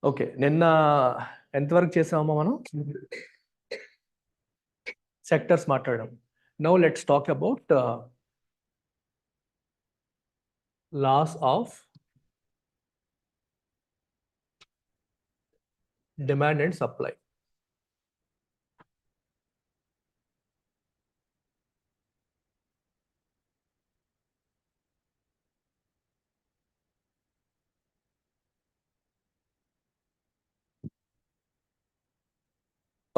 Okay, నిన్న ఎంతవరకు చేసామో మనం సెక్టర్స్ మాట్లాడాం. Now let's talk about laws of demand and supply.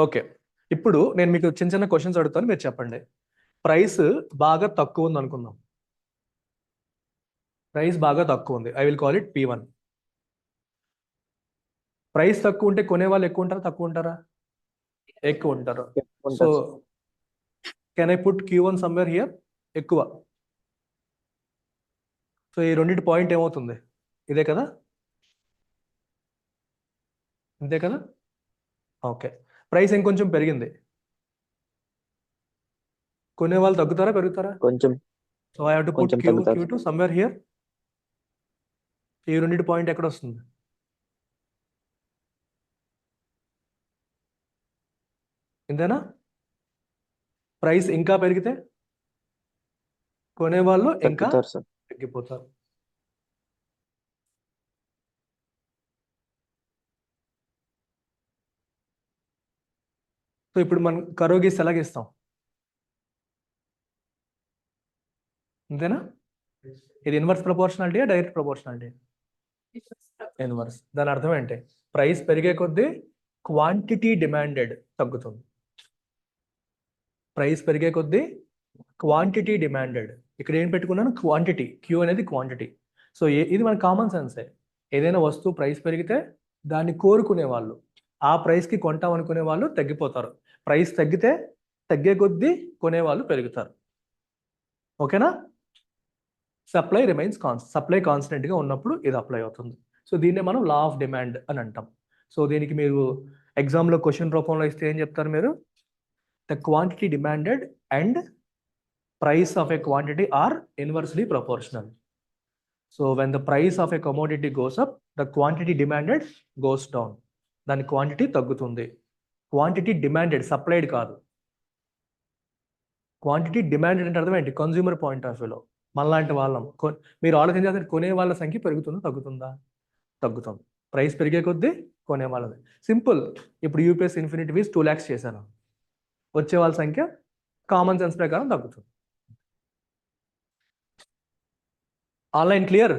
Okay, ఇప్పుడు నేను మీకు చిన్న చిన్న క్వశ్చన్స్ అడుగుతాను, మీరు చెప్పండి. ప్రైస్ బాగా తక్కువ ఉంది అనుకుందాం. ప్రైస్ బాగా తక్కువ ఉంది, I will call it P1. Price తక్కువ ఉంటే కొనే వాళ్ళు ఎక్కువ ఉంటారా తక్కువ ఉంటారా? ఎక్కువ ఉంటారు. So can I put Q1 somewhere here? ఎక్కువ. సో ఈ రెండింటి పాయింట్ ఏమవుతుంది? ఇదే కదా, అంతే కదా? ఓకే, ప్రైస్ ఇంకొంచెం పెరిగింది, కొనే వాళ్ళు తగ్గుతారా పెరుగుతారా? కొంచెం so I have to put Q2 somewhere here. ఈ రెండింటి పాయింట్ ఎక్కడ వస్తుంది? ఇంతేనా? ప్రైస్ ఇంకా పెరిగితే కొనేవాళ్ళు ఇంకా తగ్గుతారు సార్. తగ్గిపోతారు. సో ఇప్పుడు మనం కర్వ్ గీసి ఎలా గీస్తాం? అంతేనా? ఇది inverse proportionality, direct proportionality? Inverse. దాని అర్థం ఏంటి? ప్రైస్ పెరిగే కొద్దీ క్వాంటిటీ డిమాండెడ్ తగ్గుతుంది. ప్రైస్ పెరిగే కొద్దీ క్వాంటిటీ డిమాండెడ్. ఇక్కడ ఏం పెట్టుకున్నాను? క్వాంటిటీ. Q అనేది క్వాంటిటీ. సో ఇది మన కామన్ సెన్సే. ఏదైనా వస్తువు ప్రైస్ పెరిగితే దాన్ని కోరుకునే వాళ్ళు, ఆ ప్రైస్కి కొంటాం అనుకునే వాళ్ళు తగ్గిపోతారు. ప్రైస్ తగ్గితే తగ్గే కొద్దీ కొనేవాళ్ళు పెరుగుతారు. ఓకేనా? సప్లై రిమైన్స్ సప్లై కాన్స్టెంట్గా ఉన్నప్పుడు ఇది అప్లై అవుతుంది. సో దీన్నే మనం లా ఆఫ్ డిమాండ్ అని అంటాం. సో దీనికి మీరు ఎగ్జామ్లో క్వశ్చన్ రూపంలో ఇస్తే ఏం చెప్తారు మీరు? The quantity demanded and price of a quantity are inversely proportional. So when the price of a commodity goes up, the quantity demanded goes down. దాని క్వాంటిటీ తగ్గుతుంది. క్వాంటిటీ డిమాండెడ్, సప్లైడ్ కాదు. క్వాంటిటీ డిమాండెడ్ అంటే అర్థం ఏంటి? Consumer point of వ్యూలో మనలాంటి వాళ్ళం మీరు ఆలోచించాల్సిన కొనే వాళ్ళ సంఖ్య పెరుగుతుందా తగ్గుతుందా? తగ్గుతుంది. ప్రైస్ పెరిగే కొద్దీ కొనే వాళ్ళది. సింపుల్. ఇప్పుడు యూపీఎస్ ఇన్ఫినిటీ వీస్ 2 lakhs చేశాను, వచ్చే వాళ్ళ సంఖ్య కామన్ సెన్స్ ప్రకారం తగ్గుతుంది. Online clear?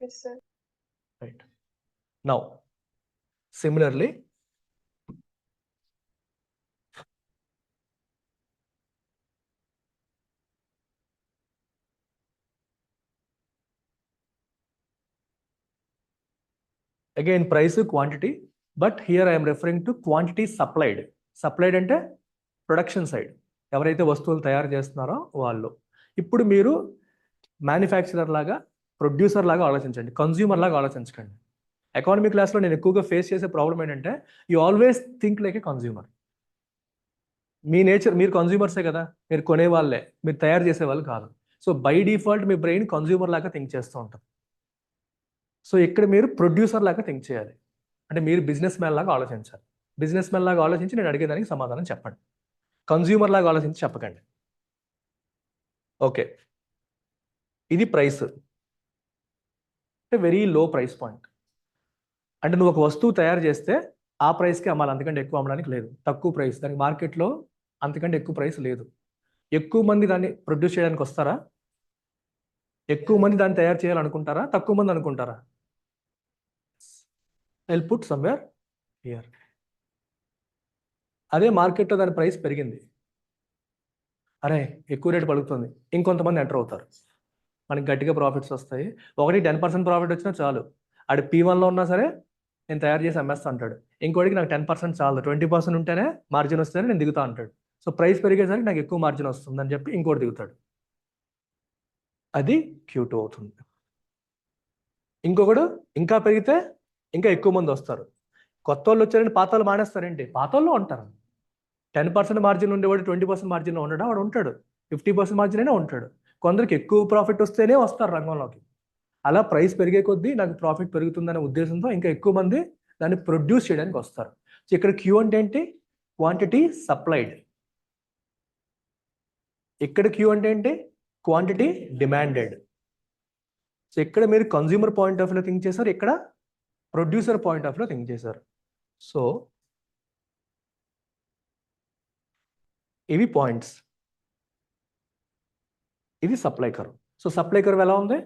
Yes, sir. Right. Now, similarly, again price quantity, but here I am referring to quantity supplied. Supplied అంటే ప్రొడక్షన్ సైడ్, ఎవరైతే వస్తువులు తయారు చేస్తున్నారో వాళ్ళు. ఇప్పుడు మీరు మ్యానుఫ్యాక్చరర్ లాగా, ప్రొడ్యూసర్ లాగా ఆలోచించండి, కన్జ్యూమర్ లాగా ఆలోచించకండి. ఎకానమీ క్లాస్లో నేను ఎక్కువగా ఫేస్ చేసే ప్రాబ్లం ఏంటంటే you always think like A consumer. Me nature, మీరు కన్జ్యూమర్సే కదా, మీరు కొనే వాళ్ళే, మీరు తయారు చేసే వాళ్ళు కాదు. So by default me brain consumer లాగా థింక్ చేస్తూ ఉంటారు. సో ఇక్కడ మీరు ప్రొడ్యూసర్ లాగా థింక్ చేయాలి, అంటే మీరు బిజినెస్ మ్యాన్ లాగా ఆలోచించాలి. బిజినెస్ మ్యాన్ లాగా ఆలోచించి నేను అడిగేదానికి సమాధానం చెప్పండి, కన్జ్యూమర్ లాగా ఆలోచించి చెప్పకండి. ఓకే, ఇది ప్రైస్ అంటే వెరీ లో ప్రైస్ పాయింట్. అంటే నువ్వు ఒక వస్తువు తయారు చేస్తే ఆ ప్రైస్కి అమ్మాలి, అంతకంటే ఎక్కువ అమ్మడానికి లేదు. తక్కువ ప్రైస్, దానికి మార్కెట్లో అంతకంటే ఎక్కువ ప్రైస్ లేదు. ఎక్కువ మంది దాన్ని ప్రొడ్యూస్ చేయడానికి వస్తారా? ఎక్కువ మంది దాన్ని తయారు చేయాలనుకుంటారా? తక్కువ మంది అనుకుంటారా? I'll put somewhere here. అదే మార్కెట్లో దాని ప్రైస్ పెరిగింది, అరే ఎక్కువ రేటు పలుకుతుంది, ఇంకొంతమంది ఎంటర్ అవుతారు, మనకి గట్టిగా ప్రాఫిట్స్ వస్తాయి. ఒకటి 10% ప్రాఫిట్ వచ్చినా చాలు, ఆడు P1లో ఉన్నా సరే నేను తయారు చేసి అమ్మేస్తా అంటాడు. ఇంకోటికి నాకు 10% చాలు, 20% ఉంటేనే మార్జిన్ వస్తేనే నేను దిగుతా అంటాడు. సో ప్రైస్ పెరిగేసరికి నాకు ఎక్కువ మార్జిన్ వస్తుంది అని చెప్పి ఇంకోటి దిగుతాడు, అది Q2 అవుతుంది. ఇంకొకడు ఇంకా పెరిగితే ఇంకా ఎక్కువ మంది వస్తారు. కొత్త వాళ్ళు వచ్చారంటే పాత వాళ్ళు మానేస్తారేంటి? పాత వాళ్ళు ఉంటారు. 10% మార్జిన్ ఉండేవాడు 20% మార్జిన్లో ఉండడా? వాడు ఉంటాడు. 50% మార్జిన్ అయినా ఉంటాడు. కొందరికి ఎక్కువ ప్రాఫిట్ వస్తేనే వస్తారు రంగంలోకి. అలా ప్రైస్ పెరిగే కొద్దీ నాకు ప్రాఫిట్ పెరుగుతుందనే ఉద్దేశంతో ఇంకా ఎక్కువ మంది దాన్ని ప్రొడ్యూస్ చేయడానికి వస్తారు. సో ఇక్కడ క్యూ అంటే ఏంటి? Quantity supplied. ఇక్కడ క్యూ అంటే ఏంటి? Quantity demanded. సో ఇక్కడ మీరు కన్జ్యూమర్ పాయింట్ ఆఫ్ వ్యూలో థింక్ చేశారు, ఇక్కడ ప్రొడ్యూసర్ పాయింట్ ఆఫ్ వ్యూలో థింక్ చేశారు. సో ఇవి పాయింట్స్, ఇది supply curve. So supply curve ఎలా ఉంది?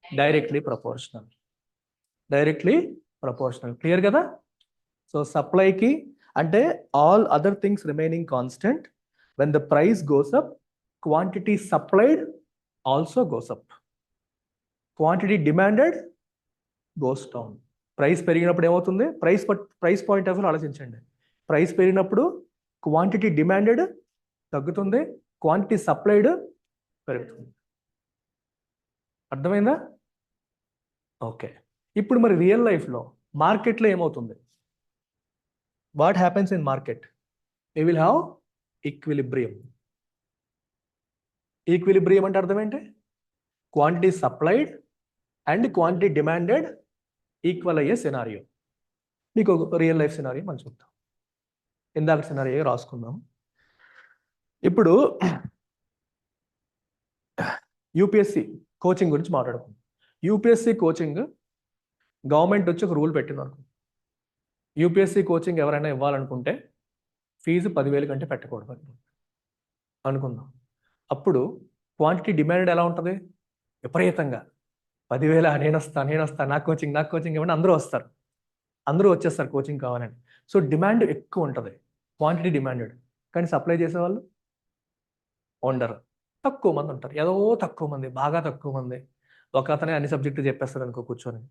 Directly proportional. Directly proportional, clear కదా? సో సప్లైకి అంటే all other things remaining constant, when the price goes up, quantity supplied also goes up. Quantity demanded goes down. Price పెరిగినప్పుడు ఏమవుతుంది? Price point of view ఆలోచించండి. Price పెరిగినప్పుడు quantity demanded తగ్గుతుంది, quantity supplied పెరుగుతుంది. అర్థమైందా? Okay. ఇప్పుడు మరి రియల్ లైఫ్లో మార్కెట్లో ఏమవుతుంది? What happens in market? we will have equilibrium. Equilibrium అంటే అర్థం ఏంటి? Quantity supplied and quantity demanded equal అయ్యే సినారియో. మీకు ఒక రియల్ లైఫ్ సినారియో మనం చూద్దాం. ఇందాక సినారియో రాసుకుందాం. ఇప్పుడు యూపీఎస్సి కోచింగ్ గురించి మాట్లాడుకుందాం. యూపీఎస్సి కోచింగ్ గవర్నమెంట్ వచ్చి ఒక రూల్ పెట్టింది అనుకో. యూపీఎస్సి కోచింగ్ ఎవరైనా ఇవ్వాలనుకుంటే ఫీజు 10,000 కంటే పెట్టకూడదు అనుకుందాం. అప్పుడు క్వాంటిటీ డిమాండ్ ఎలా ఉంటుంది? విపరీతంగా 10,000 నేను వస్తా, నాకు కోచింగ్ ఇవ్వండి, అందరూ వస్తారు, అందరూ వచ్చేస్తారు కోచింగ్ కావాలని. సో డిమాండ్ ఎక్కువ ఉంటుంది, క్వాంటిటీ డిమాండెడ్. కానీ సప్లై చేసేవాళ్ళు ఉండరు, తక్కువ మంది ఉంటారు. ఏదో తక్కువ మంది, బాగా తక్కువ మంది. ఒక అతనే అన్ని సబ్జెక్టులు చెప్పేస్తారు అనుకో కూర్చొని.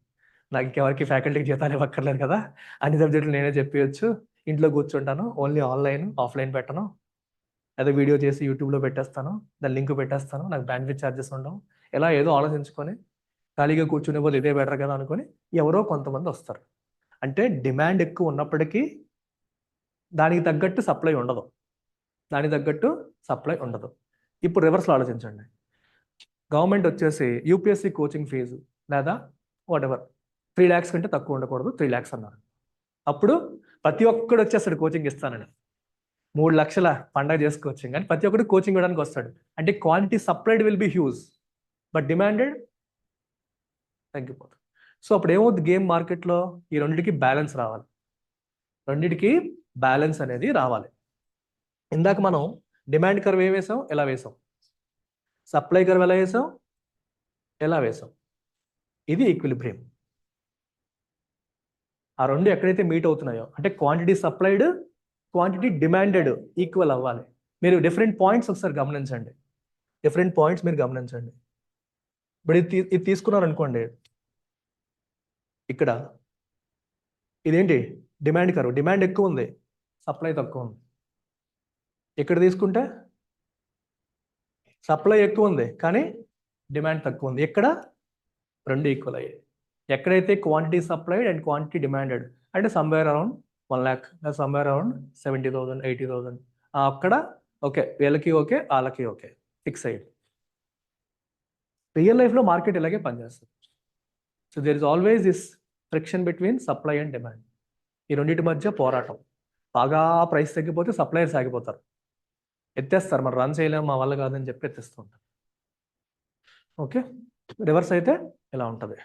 నాకు ఇంకెవరికి ఫ్యాకల్టీకి జీతాలు ఇవ్వక్కర్లేదు కదా, అన్ని సబ్జెక్టులు నేనే చెప్పేయచ్చు, ఇంట్లో కూర్చుంటాను, ఓన్లీ ఆన్లైన్ ఆఫ్లైన్ పెట్టను, అదే వీడియో చేసి యూట్యూబ్లో పెట్టేస్తాను, దాని లింక్ పెట్టేస్తాను, నాకు బ్యాండ్విడ్త్ ఛార్జెస్ ఉండవు. ఎలా ఏదో ఆలోచించుకొని ఖాళీగా కూర్చునే పోతే ఇదే బెటర్ కదా అనుకొని ఎవరో కొంతమంది వస్తారు. అంటే డిమాండ్ ఎక్కువ ఉన్నప్పటికీ దానికి తగ్గట్టు సప్లై ఉండదు, ఇప్పుడు రివర్స్లో ఆలోచించండి. గవర్నమెంట్ వచ్చేసి యూపీఎస్సి కోచింగ్ ఫీజు లేదా వాట్ ఎవర్ 3 lakhs కంటే తక్కువ ఉండకూడదు, 3 lakhs అన్నారు. అప్పుడు ప్రతి ఒక్కడు వచ్చేస్తాడు కోచింగ్ ఇస్తానని. 3 లక్షల పండగ చేసుకోవచ్చు, కానీ ప్రతి ఒక్కరు కోచింగ్ ఇవ్వడానికి వస్తాడు. అంటే quantity supplied will be huge, but demanded తగ్గిపోతుంది. సో అప్పుడు ఏమవుతుంది గేమ్ మార్కెట్లో? ఈ రెండింటికి బ్యాలెన్స్ రావాలి, అనేది రావాలి. ఇందాక మనం డిమాండ్ కర్వ్ ఏం వేసాం? ఎలా వేసాం? సప్లై కర్వ్ ఎలా వేసాం? ఎలా వేసాం? ఇది ఈక్విలిబ్రియం. ఆ రెండు ఎక్కడైతే మీట్ అవుతున్నాయో, అంటే quantity supplied, quantity demanded equal అవ్వాలి. మీరు డిఫరెంట్ పాయింట్స్ ఒకసారి గమనించండి, ఇప్పుడు ఇది తీసుకున్నారు అనుకోండి. ఇక్కడ ఇదేంటి? Demand curve. డిమాండ్ ఎక్కువ ఉంది, సప్లై తక్కువ ఉంది. ఇక్కడ తీసుకుంటే సప్లై ఎక్కువ ఉంది కానీ డిమాండ్ తక్కువ ఉంది. ఇక్కడ రెండు ఈక్వల్ అయ్యాయి. ఎక్కడైతే quantity supplied and quantity demanded అంటే somewhere around 1 lakh, somewhere around 70,000, 80,000 అక్కడ ఓకే, వీళ్ళకి ఓకే, వాళ్ళకి ఓకే, ఫిక్స్ అయ్యింది. రియల్ లైఫ్లో మార్కెట్ ఇలాగే పనిచేస్తుంది. So there is always this friction between supply and demand. ఈ రెండింటి మధ్య పోరాటం. బాగా ప్రైస్ తగ్గిపోతే సప్లయర్స్ ఆగిపోతారు, ఎత్తేస్తారు, మనం రన్ చేయలేము, మా వల్ల కాదని చెప్పి ఎత్తేస్తూ ఉంటారు. ఓకే, రివర్స్ అయితే ఇలా ఉంటుంది.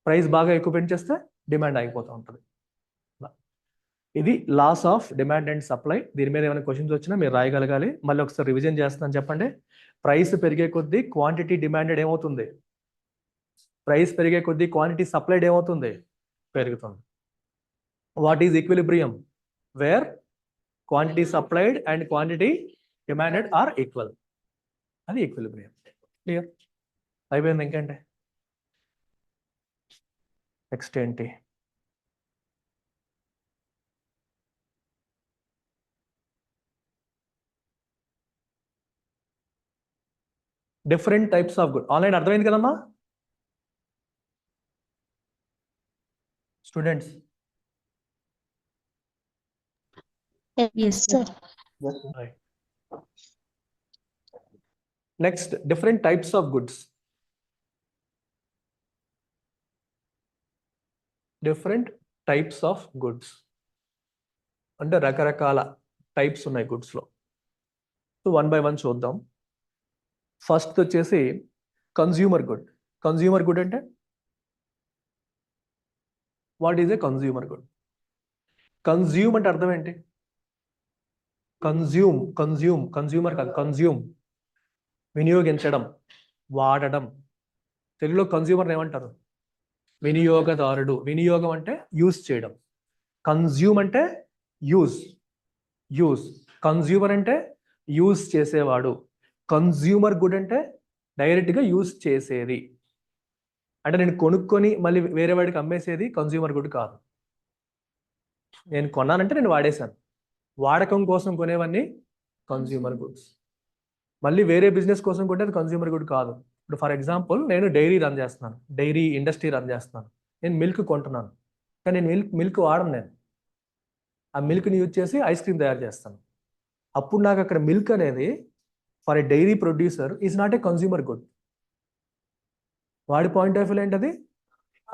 ప్రైస్ బాగా ఎక్కువ పెంచేస్తే డిమాండ్ ఆగిపోతూ ఉంటుంది. ఇది laws of demand and supply. దీని మీద ఏమైనా క్వశ్చన్స్ వచ్చినా మీరు రాయగలగాలి. మళ్ళీ ఒకసారి రివిజన్ చేస్తున్నాను, చెప్పండి. ప్రైస్ పెరిగే కొద్దీ క్వాంటిటీ డిమాండెడ్ ఏమవుతుంది? ప్రైస్ పెరిగే కొద్దీ క్వాంటిటీ సప్లైడ్ ఏమవుతుంది? పెరుగుతుంది. What is equilibrium? Where quantity supplied and quantity demanded are equal. అది ఈక్విలిబ్రియం. క్లియర్? అయిపోయింది. ఇంకేంటి నెక్స్ట్ ఏంటి? Different types of good. Online అర్థమైంది కదమ్మా students? Yes, sir. Right. Next, different types of goods. Different types of goods, అంటే రకరకాల types ఉన్నాయి గుడ్స్లో. So 1 by 1 చూద్దాం. ఫస్ట్ వచ్చేసి కన్జ్యూమర్ గుడ్. కన్జ్యూమర్ గుడ్ అంటే what is a consumer good? Consume అంటే అర్థం ఏంటి? కన్జ్యూమర్ కాదు, కన్జ్యూమ్ వినియోగించడం, వాడడం. తెలుగులో కన్జ్యూమర్ ఏమంటారు? వినియోగదారుడు. వినియోగం అంటే యూజ్ చేయడం. కన్జ్యూమ్ అంటే యూజ్. కన్జ్యూమర్ అంటే యూజ్ చేసేవాడు. కన్జ్యూమర్ గుడ్ అంటే డైరెక్ట్గా యూజ్ చేసేది. అంటే నేను కొనుక్కొని మళ్ళీ వేరే వాడికి అమ్మేసేది కన్జ్యూమర్ గుడ్ కాదు. నేను కొన్నానంటే నేను వాడేశాను. వాడకం కోసం కొనేవన్నీ కన్జ్యూమర్ గుడ్స్. మళ్ళీ వేరే బిజినెస్ కోసం కొంటే అది కన్జ్యూమర్ గుడ్ కాదు. ఇప్పుడు ఫర్ ఎగ్జాంపుల్ నేను డైరీ రన్ చేస్తున్నాను, డైరీ ఇండస్ట్రీ రన్ చేస్తున్నాను. నేను మిల్క్ కొంటున్నాను, కానీ నేను మిల్క్ వాడను. నేను ఆ మిల్క్ని యూజ్ చేసి ఐస్ క్రీమ్ తయారు చేస్తాను. అప్పుడు నాకు అక్కడ మిల్క్ అనేది for a dairy producer is not a consumer good. వాడి పాయింట్ ఆఫ్ వ్యూ ఏంటది?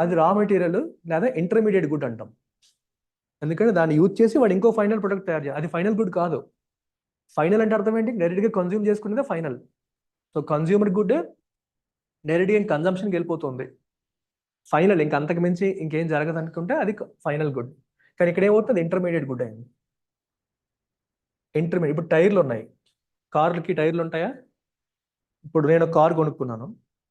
అది రా మెటీరియల్ లేదా ఇంటర్మీడియట్ గుడ్ అంటాం. ఎందుకంటే దాన్ని యూజ్ చేసి వాడు ఇంకో ఫైనల్ ప్రొడక్ట్ తయారు చేయాలి. అది ఫైనల్ గుడ్ కాదు. ఫైనల్ అంటే అర్థం ఏంటి? డైరెక్ట్గా కన్జ్యూమ్ చేసుకునేదే ఫైనల్. సో కన్జ్యూమర్ గుడ్ డైరెక్ట్గా కన్జంప్షన్కి వెళ్ళిపోతుంది. ఫైనల్ ఇంక అంతకు మించి ఇంకేం జరగదు అనుకుంటే అది ఫైనల్ గుడ్. కానీ ఇక్కడ ఏమవుతుంది? ఇంటర్మీడియట్ గుడ్ అయింది. ఇంటర్మీడియట్. ఇప్పుడు టైర్లు ఉన్నాయి, కార్లకి టైర్లు ఉంటాయా? ఇప్పుడు నేను కార్ కొనుక్కున్నాను.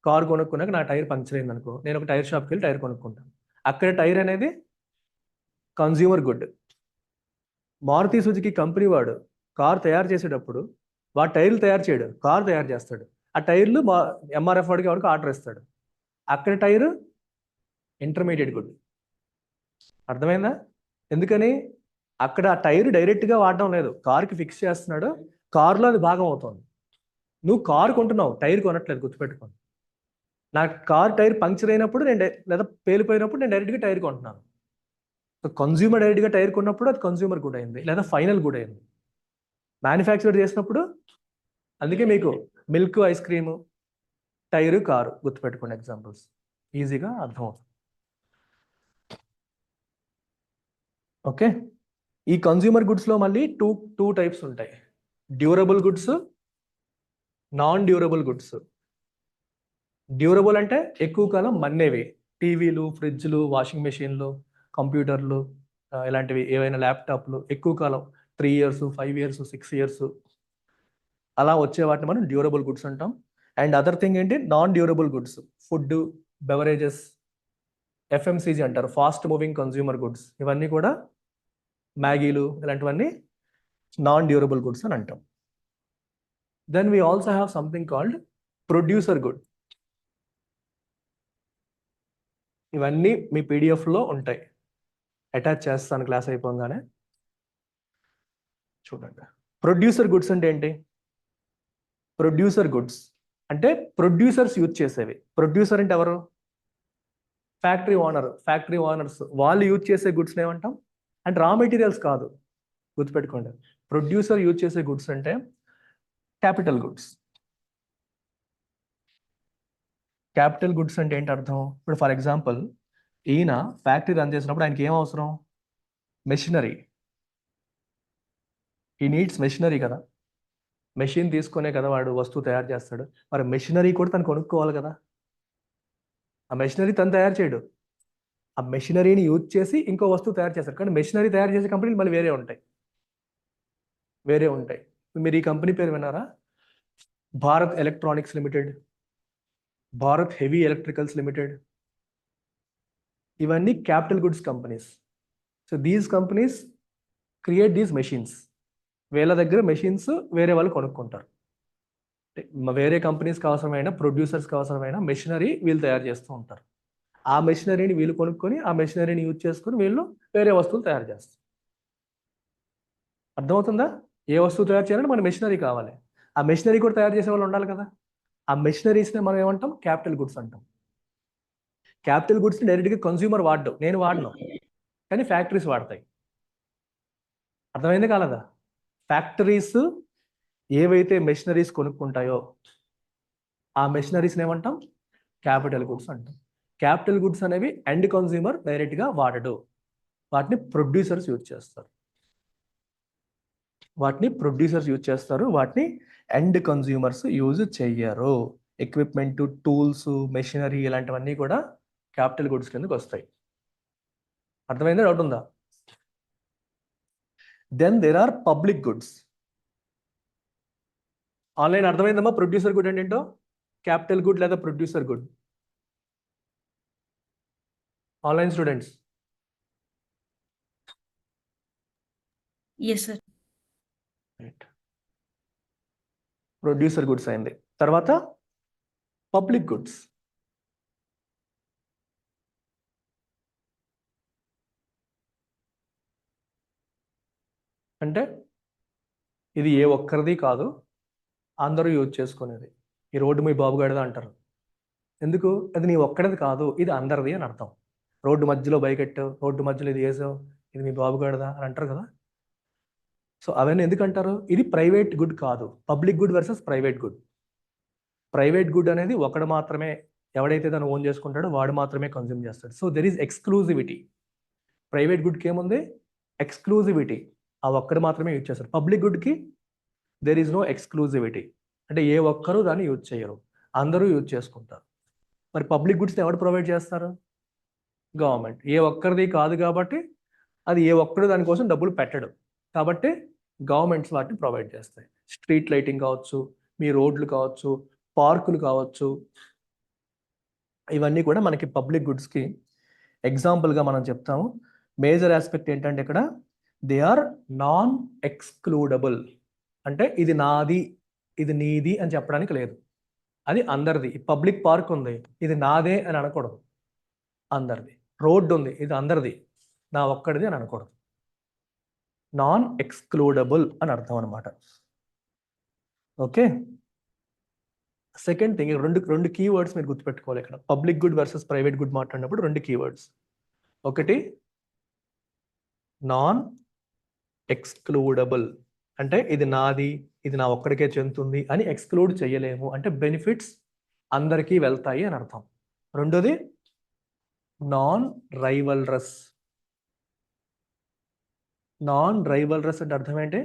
కార్ కొనుక్కున్నాక నా టైర్ పంక్చర్ అయింది అనుకో, నేను ఒక టైర్ షాప్కి వెళ్ళి టైర్ కొనుక్కుంటాను. అక్కడ టైర్ అనేది consumer good. Maruti Suzuki company వాడు కార్ తయారు చేసేటప్పుడు వాడు టైర్లు తయారు చేయడు, కార్ తయారు చేస్తాడు. ఆ టైర్లు ఎంఆర్ఎఫ్ వాడికి ఎవరికి ఆర్డర్ ఇస్తాడు. అక్కడ టైర్ ఇంటర్మీడియట్ గుడ్. అర్థమైందా? ఎందుకని? అక్కడ ఆ టైర్ డైరెక్ట్గా వాడడం లేదు, కార్కి ఫిక్స్ చేస్తున్నాడు, కారులో అది భాగం అవుతుంది. నువ్వు కారు కొంటున్నావు, టైర్ కొనట్లేదు, గుర్తుపెట్టుకోండి. నా కార్ టైర్ పంక్చర్ అయినప్పుడు లేదా పేలిపోయినప్పుడు నేను డైరెక్ట్గా టైర్ కొంటున్నాను. సో కన్జ్యూమర్ డైరెక్ట్గా టైర్ కొన్నప్పుడు అది కన్జ్యూమర్ గుడ్ అయింది, లేదా ఫైనల్ గుడ్ అయింది. మ్యానుఫ్యాక్చర్ చేసినప్పుడు, అందుకే మీకు milk, ice cream, tyre, car గుర్తుపెట్టుకోండి ఎగ్జాంపుల్స్, ఈజీగా అర్థమవుతుంది. ఓకే, ఈ కన్జ్యూమర్ గుడ్స్లో మళ్ళీ టూ టైప్స్ ఉంటాయి. Durable goods, non durable goods. Durable అంటే ఎక్కువ కాలం మన్నేవి. టీవీలు, ఫ్రిడ్జ్లు, వాషింగ్ మెషిన్లు, కంప్యూటర్లు, ఇలాంటివి ఏవైనా ల్యాప్టాప్లు ఎక్కువ కాలం 3 years, 5 years, 6 years అలా వచ్చే వాటిని మనం డ్యూరబుల్ గుడ్స్ అంటాం. అండ్ అదర్ థింగ్ ఏంటి? Non durable goods. Food, beverages, FMCG అంటారు, ఫాస్ట్ మూవింగ్ కన్జ్యూమర్ గుడ్స్. ఇవన్నీ కూడా మ్యాగీలు ఇలాంటివన్నీ నాన్ డ్యూరబుల్ గుడ్స్ అని అంటాం. Then we also have something called producer good. ఇవన్నీ మీ పీడిఎఫ్లో ఉంటాయి, అటాచ్ చేస్తాను క్లాస్ అయిపోగానే, చూడండి. ప్రొడ్యూసర్ గుడ్స్ అంటే ఏంటి? ప్రొడ్యూసర్ గుడ్స్ అంటే ప్రొడ్యూసర్స్ యూజ్ చేసేవి. ప్రొడ్యూసర్ అంటే ఎవరు? Factory owners. వాళ్ళు యూజ్ చేసే గుడ్స్ని ఏమంటాం? అంటే రా మెటీరియల్స్ కాదు, గుర్తుపెట్టుకోండి. ప్రొడ్యూసర్ యూజ్ చేసే గుడ్స్ అంటే క్యాపిటల్ గుడ్స్. క్యాపిటల్ గుడ్స్ అంటే ఏంటి అర్థం? ఇప్పుడు ఫర్ ఎగ్జాంపుల్, ఈయన ఫ్యాక్టరీ రన్ చేసినప్పుడు ఆయనకి ఏం అవసరం? మెషినరీ. ఈ నీడ్స్ మెషినరీ కదా. మెషిన్ తీసుకునే కదా వాడు వస్తువు తయారు చేస్తాడు. మరి మెషినరీ కూడా తను కొనుక్కోవాలి కదా. ఆ మెషినరీ తను తయారు చేయడు, ఆ మెషినరీని యూజ్ చేసి ఇంకో వస్తువు తయారు చేస్తారు. కానీ మెషినరీ తయారు చేసే కంపెనీలు మళ్ళీ వేరే ఉంటాయి. మీరు ఈ కంపెనీ పేరు విన్నారా? Bharat electronics limited, Bharat heavy electricals limited. ఇవన్నీ capital goods companies. So these companies create these machines. వీళ్ళ దగ్గర మెషిన్స్ వేరే వాళ్ళు కొనుక్కుంటారు. వేరే కంపెనీస్కి అవసరమైన, ప్రొడ్యూసర్స్కి అవసరమైన మెషినరీ వీళ్ళు తయారు చేస్తూ ఉంటారు. ఆ మెషినరీని వీళ్ళు కొనుక్కొని ఆ మెషినరీని యూజ్ చేసుకొని వీళ్ళు వేరే వస్తువులు తయారు చేస్తారు. అర్థమవుతుందా? ఏ వస్తువు తయారు చేయాలంటే మన మెషినరీ కావాలి, ఆ మెషినరీ కూడా తయారు చేసే వాళ్ళు ఉండాలి కదా. ఆ మెషినరీస్ని మనం ఏమంటాం? క్యాపిటల్ గుడ్స్ అంటాం. క్యాపిటల్ గుడ్స్ని డైరెక్ట్గా కన్జ్యూమర్ వాడడు, నేను వాడను, కానీ ఫ్యాక్టరీస్ వాడతాయి. అర్థమైంది కాలేదా? ఫ్యాక్టరీస్ ఏవైతే మెషినరీస్ కొనుక్కుంటాయో ఆ మెషినరీస్ని ఏమంటాం? క్యాపిటల్ గుడ్స్ అంటాం. క్యాపిటల్ గుడ్స్ అనేవి ఎండ్ కన్స్యూమర్ డైరెక్ట్గా వాడడు, వాటిని ప్రొడ్యూసర్స్ యూజ్ చేస్తారు. వాటిని ఎండ్ కన్స్యూమర్స్ యూజ్ చెయ్యరు. ఎక్విప్మెంట్, టూల్స్, మెషినరీ ఇలాంటివన్నీ కూడా క్యాపిటల్ గుడ్స్ కిందకి వస్తాయి. అర్థమైందా? డౌట్ ఉందా? Then there are public goods. Online అర్థమైందమ్మా? ప్రొడ్యూసర్ గుడ్ అంటే ఏంటో, క్యాపిటల్ గుడ్ లేదా producer good. Online students Yes, sir. Producer goods అయింది. తర్వాత పబ్లిక్ గుడ్స్. అంటే ఇది ఏ ఒక్కరిది కాదు, అందరూ యూజ్ చేసుకునేది. ఈ రోడ్డు మీ బాబుగాడిదా అంటారు. ఎందుకు? అది నీ ఒక్కడిది కాదు, ఇది అందరిది అని అర్థం. రోడ్డు మధ్యలో బైక్ ఎట్టావు, రోడ్డు మధ్యలో ఇది వేసావు, ఇది మీ బాబుగాడిదా అని అంటారు కదా. సో అవన్నీ ఎందుకంటారు? ఇది ప్రైవేట్ గుడ్ కాదు. Public good versus private good. Private good అనేది ఒకడు మాత్రమే, ఎవడైతే దాన్ని ఓన్ చేసుకుంటాడో వాడు మాత్రమే కన్జ్యూమ్ చేస్తాడు. So there is exclusivity. Private గుడ్కి ఏముంది? ఎక్స్క్లూజివిటీ. ఆ ఒక్కడు మాత్రమే యూజ్ చేస్తారు. పబ్లిక్ గుడ్కి దెర్ ఈజ్ నో ఎక్స్క్లూజివిటీ. అంటే ఏ ఒక్కరు దాన్ని యూజ్ చేయరు, అందరూ యూజ్ చేసుకుంటారు. మరి పబ్లిక్ గుడ్స్ని ఎవరు ప్రొవైడ్ చేస్తారు? గవర్నమెంట్. ఏ ఒక్కరిది కాదు కాబట్టి అది ఏ ఒక్కడు దానికోసం డబ్బులు పెట్టడు కాబట్టి గవర్నమెంట్స్ వాటిని ప్రొవైడ్ చేస్తాయి. స్ట్రీట్ లైటింగ్ కావచ్చు, మీ రోడ్లు కావచ్చు, పార్కులు కావచ్చు, ఇవన్నీ కూడా మనకి పబ్లిక్ గుడ్స్కి ఎగ్జాంపుల్గా మనం చెప్తాము. మేజర్ ఆస్పెక్ట్ ఏంటంటే ఇక్కడ దే ఆర్ నాన్ ఎక్స్క్లూడబుల్. అంటే ఇది నాది, ఇది నీది అని చెప్పడానికి లేదు, అది అందరిది. పబ్లిక్ పార్క్ ఉంది, ఇది నాదే అని అనకూడదు, అందరిది. రోడ్డు ఉంది, ఇది అందరిది, నా ఒక్కడిది అని అనకూడదు. నాన్ ఎక్స్క్లూడబుల్ అని అర్థం అనమాట. ఓకే. సెకండ్ థింగ్, రెండు కీవర్డ్స్ మీరు గుర్తుపెట్టుకోవాలి ఇక్కడ. Public good versus private good మాట్లాడినప్పుడు రెండు కీవర్డ్స్. ఒకటి నాన్ ఎక్స్క్లూడబుల్, అంటే ఇది నాది, ఇది నా ఒక్కడికే చెందుతుంది అని ఎక్స్క్లూడ్ చేయలేము, అంటే బెనిఫిట్స్ అందరికీ వెళ్తాయి అని అర్థం. రెండోది నాన్ రైవల్రస్. నాన్ రైవల్రస్ అంటే అర్థం ఏంటి?